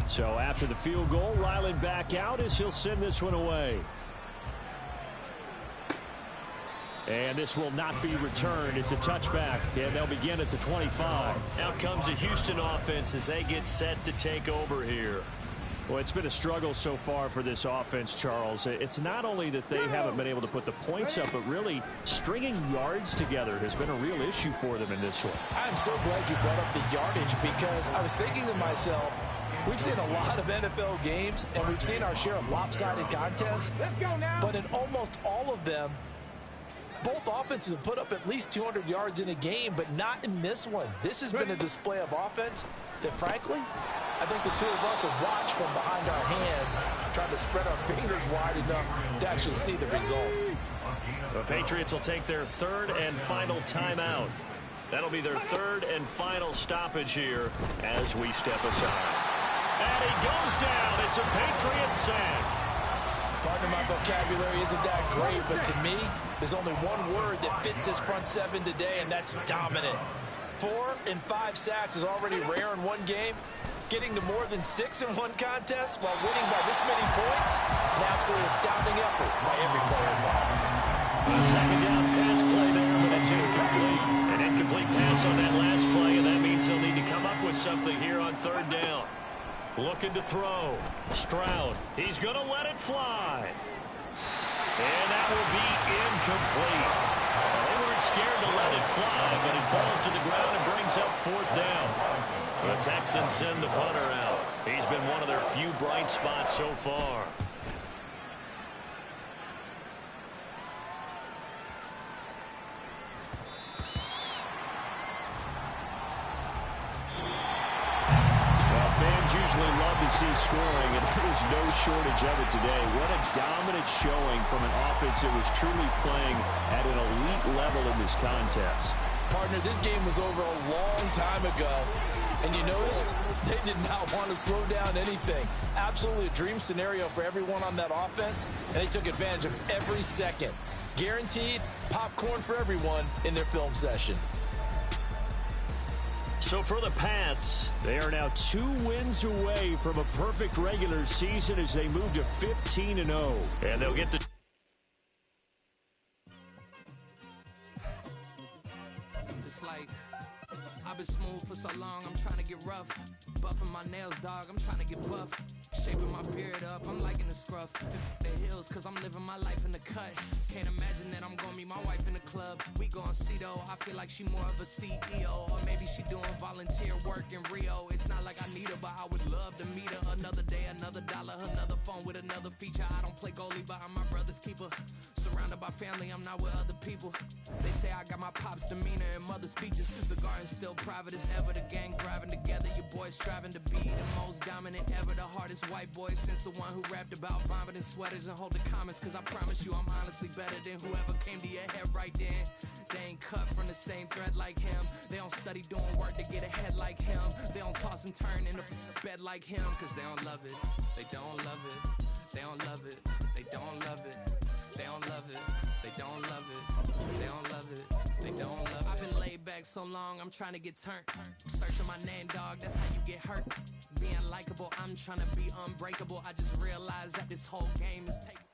So after the field goal, Ryland back out as he'll send this one away. And this will not be returned. It's a touchback, and they'll begin at the 25. Out comes the Houston offense as they get set to take over here. Well, it's been a struggle so far for this offense, Charles. It's not only that they haven't been able to put the points up, but really stringing yards together has been a real issue for them in this one. I'm so glad you brought up the yardage because I was thinking to myself, we've seen a lot of NFL games, and we've seen our share of lopsided contests, but in almost all of them, both offenses have put up at least 200 yards in a game, but not in this one. This has been a display of offense that, frankly, I think the two of us have watched from behind our hands, trying to spread our fingers wide enough to actually see the result. The Patriots will take their 3rd and final timeout. That'll be their 3rd and final stoppage here as we step aside. And he goes down. It's a Patriot sack. Pardon my vocabulary isn't that great, but to me, there's only one word that fits this front 7 today, and that's dominant. 4 and 5 sacks is already rare in one game. Getting to more than 6 in one contest while winning by this many points, an absolutely astounding effort by every player involved. A 2nd down pass play there, but it's incomplete. An incomplete pass on that last play, and that means they'll need to come up with something here on 3rd down. Looking to throw. Stroud. He's going to let it fly. And that will be incomplete. Well, they weren't scared to let it fly, but it falls to the ground and brings up 4th down. The Texans send the punter out. He's been one of their few bright spots so far. Fans usually love to see scoring, and there's no shortage of it today. What a dominant showing from an offense that was truly playing at an elite level in this contest. Partner, this game was over a long time ago, and you noticed they did not want to slow down anything. Absolutely a dream scenario for everyone on that offense, and they took advantage of every second. Guaranteed popcorn for everyone in their film session. So for the Pats, they are now 2 wins away from a perfect regular season as they move to 15-0. And they'll get to... It's like, I've been smooth for so long, I'm trying to get rough. Buffing my nails, dog, I'm trying to get buff. Shaping my beard up, I'm liking the scruff. The hills, cause I'm living my life in the cut. Can't imagine that I'm gonna meet my wife in the club. We gon' see though, I feel like she more of a CEO. Or maybe she doing volunteer work in Rio. It's not like I need her, but I would love to meet her. Another day, another dollar, another phone with another feature. I don't play goalie, but I'm my brother's keeper. Surrounded by family, I'm not with other people. They say I got my pop's demeanor and mother's features. The garden's still private as ever. The gang driving together. Your boys striving to be the most dominant ever. The hardest white boy since the one who rapped about vomiting sweaters and holding comments. Cause I promise you I'm honestly better than whoever came to your head right then. They ain't cut from the same thread like him. They don't study doing work to get ahead like him. They don't toss and turn in the bed like him. Cause they don't love it. They don't love it. They don't love it. They don't love it. They don't love it. They don't love it. They don't love it. They don't love it. I've been laid back so long, I'm trying to get turned. Searching my name, dog, that's how you get hurt. Being likable, I'm trying to be unbreakable. I just realized that this whole game is taking.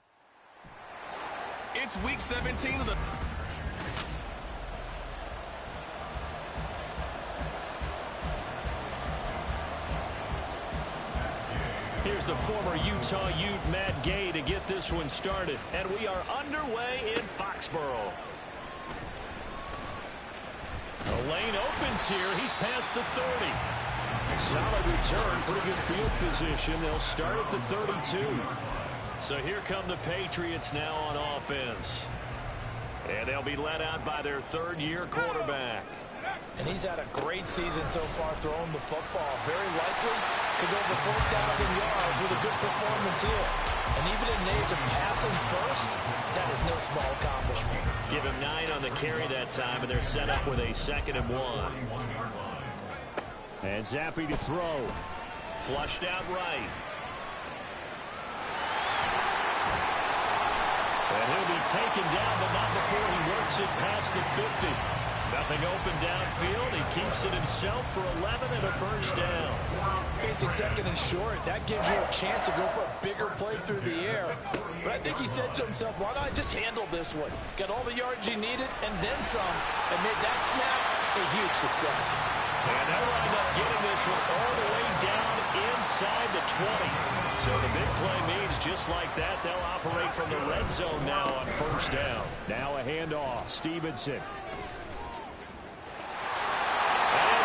It's week 17 of the... Here's the former Utah Ute, Matt Gay, to get this one started. And we are underway in Foxborough. The lane opens here. He's past the 30. Solid return. Pretty good field position. They'll start at the 32. So here come the Patriots now on offense. And they'll be led out by their third-year quarterback. And he's had a great season so far throwing the football. Very likely could go over 4,000 yards with a good performance here. And even in the age of passing first, that is no small accomplishment. Give him 9 on the carry that time, and they're set up with a 2nd and 1. And Zappi to throw. Flushed out right. And he'll be taken down, but not before he works it past the 50. Nothing open downfield. He keeps it himself for 11 and a first down. Facing 2nd and short, that gives you a chance to go for a bigger play through the air. But I think he said to himself, why not just handle this one? Got all the yards he needed and then some. And made that snap a huge success. And they'll wind up getting this one all the way down inside the 20. So the big play means just like that, they'll operate from the red zone now on first down. Now a handoff. Stevenson.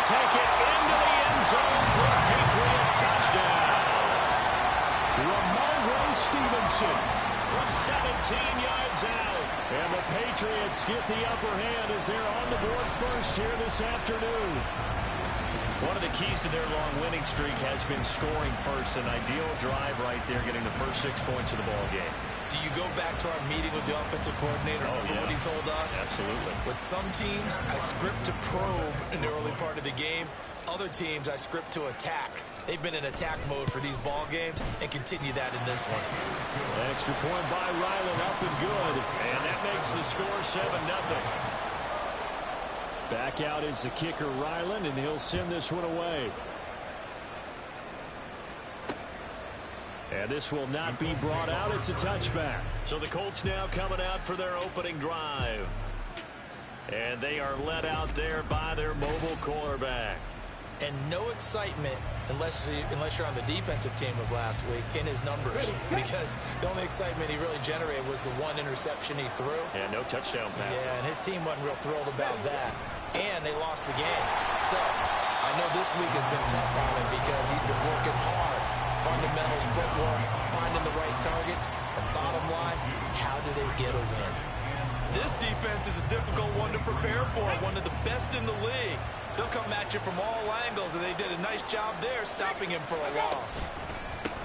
Take it into the end zone for a Patriot touchdown. Ramondre Stevenson from 17 yards out. And the Patriots get the upper hand as they're on the board first here this afternoon. One of the keys to their long winning streak has been scoring first. An ideal drive right there, getting the first 6 points of the ball game. Do you go back to our meeting with the offensive coordinator? Remember what he told us? Absolutely. With some teams, I script to probe in the early part of the game. Other teams, I script to attack. They've been in attack mode for these ball games and continue that in this one. Extra point by Ryland, up and good. And that makes the score 7-0. Back out is the kicker, Ryland, and he'll send this one away. And this will not be brought out. It's a touchback. So the Colts now coming out for their opening drive. And they are led out there by their mobile quarterback. And no excitement unless you're on the defensive team of last week in his numbers. Because the only excitement he really generated was the one interception he threw. And no touchdown passes. Yeah, and his team wasn't real thrilled about that. And they lost the game. So I know this week has been tough on him because he's been working hard. Fundamentals, footwork, finding the right targets. And bottom line, how do they get a win? This defense is a difficult one to prepare for. One of the best in the league. They'll come at you from all angles, and they did a nice job there stopping him for a loss.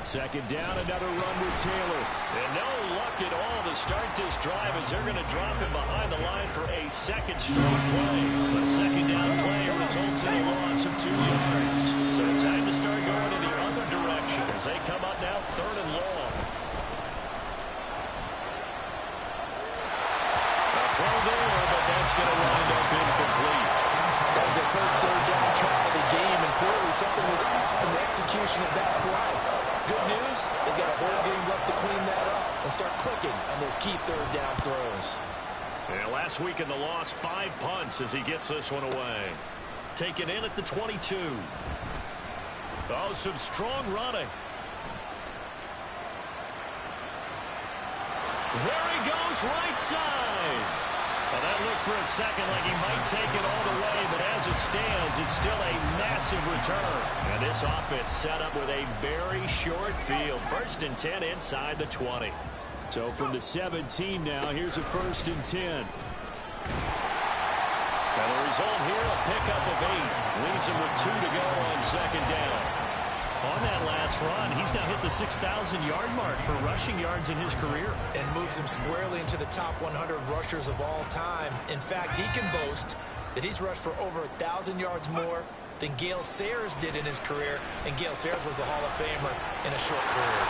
Second down, another run with Taylor. And no luck at all to start this drive as they're going to drop him behind the line for a second straight play. The second down play results in a loss of 2 yards. So time to start going in the other direction as they come up now 3rd and long. A throw there, but that's going to wind up incomplete. That was their first 3rd down try of the game, and clearly something was off in the execution of that play. Good news, they got a whole game left to clean that up and start clicking on those key 3rd down throws. Yeah, last week in the loss, 5 punts as he gets this one away. taken in at the 22. Oh, some strong running. There he goes, right side. Well, that looked for a second like he might take it all the way, but as it stands, it's still a massive return. And this offense set up with a very short field. 1st and 10 inside the 20. So from the 17 now, here's a 1st and 10. And the result here, a pickup of 8. Leaves him with 2 to go on 2nd down. On that last run, he's now hit the 6,000-yard mark for rushing yards in his career. And moves him squarely into the top 100 rushers of all time. In fact, he can boast that he's rushed for over 1,000 yards more than Gale Sayers did in his career. And Gale Sayers was a Hall of Famer in a short career.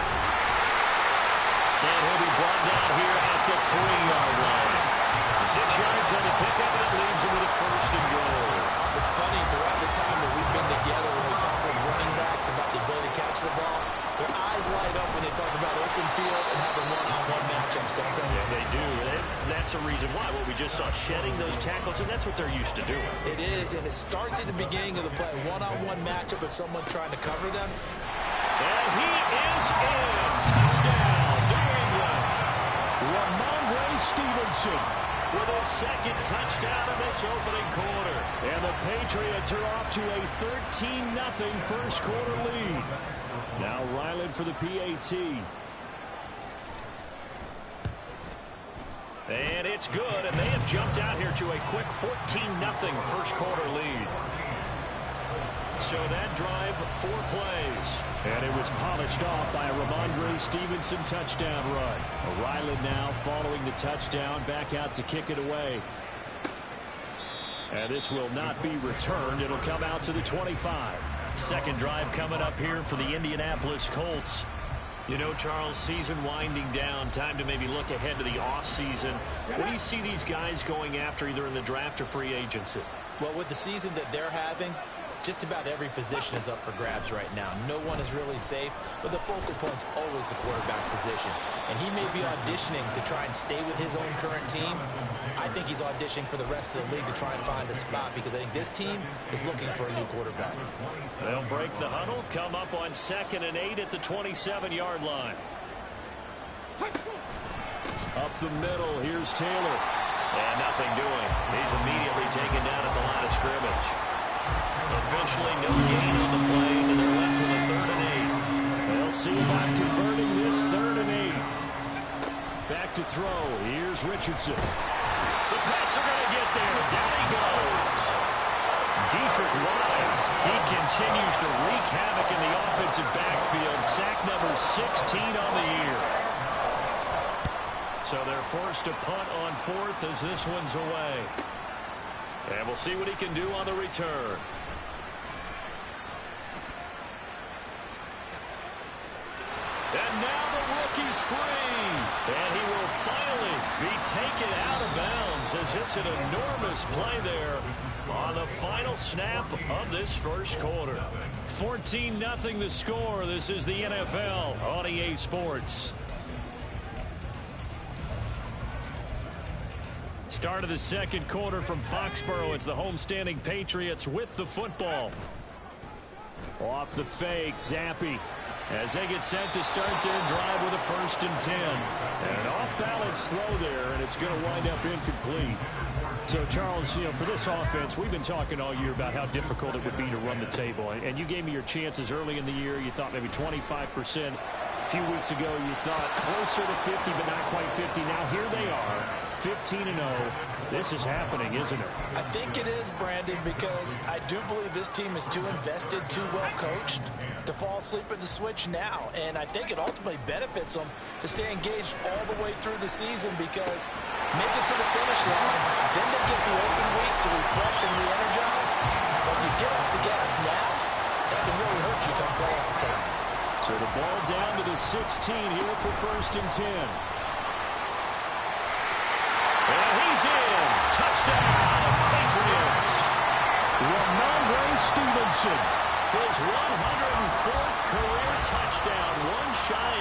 And he'll be brought down here at the 3-yard line. 6 yards on the pickup, and it leaves him with a 1st and goal. It's funny, throughout the time that we've been together, when we talk with running backs about the ability to catch the ball, their eyes light up when they talk about open field and having one-on-one matchups, don't they? Yeah, they do. And that's the reason why. What we just saw, shedding those tackles, and that's what they're used to doing. It is, and it starts at the beginning of the play. One-on-one matchup if someone's trying to cover them. And he is in. Touchdown, New England. Ramondre Stevenson with his 2nd touchdown in this opening quarter. And the Patriots are off to a 13-0 first quarter lead. Now Ryland for the PAT. And it's good, and they have jumped out here to a quick 14-0 first quarter lead. So that drive, 4 plays. And it was polished off by a Ramondre Stevenson touchdown run. Ryland now following the touchdown, back out to kick it away. And this will not be returned. It'll come out to the 25. 2nd drive coming up here for the Indianapolis Colts. You know, Charles, season winding down, time to maybe look ahead to the offseason. What do you see these guys going after either in the draft or free agency? Well, with the season that they're having, just about every position is up for grabs right now. No one is really safe, but the focal point's always the quarterback position. And he may be auditioning to try and stay with his own current team. I think he's auditioning for the rest of the league to try and find a spot because I think this team is looking for a new quarterback. They'll break the huddle, come up on 2nd and 8 at the 27-yard line. Up the middle, here's Taylor. And nothing doing. He's immediately taken down at the line of scrimmage. Officially no gain on the play, and they're left with a 3rd and 8. They'll see about converting this 3rd and 8. Back to throw. Here's Richardson. The Pats are going to get there. Down he goes. Dietrich Wise. He continues to wreak havoc in the offensive backfield. Sack number 16 on the year. So they're forced to punt on 4th as this one's away. And we'll see what he can do on the return. And now the rookie's free. And he will finally be taken out of bounds as it's an enormous play there on the final snap of this first quarter. 14-0 the score. This is the NFL on EA Sports. Start of the 2nd quarter from Foxborough. It's the homestanding Patriots with the football. Off the fake, Zappi. As they get set to start their drive with a 1st and 10. And an off-balance throw there, and it's going to wind up incomplete. So, Charles, you know, for this offense, we've been talking all year about how difficult it would be to run the table. And you gave me your chances early in the year. You thought maybe 25%. A few weeks ago, you thought closer to 50, but not quite 50. Now, here they are, 15-0. This is happening, isn't it? I think it is, Brandon, because I do believe this team is too invested, too well coached to fall asleep at the switch now. And I think it ultimately benefits them to stay engaged all the way through the season because make it to the finish line, then they get the open week to refresh and re-energize. But if you get off the gas now, that can really hurt you come playoff time. So the ball down to the 16 here for 1st and 10. And he's in. Touchdown, Patriots. Ramondre Stevenson. His 104th career touchdown, one shy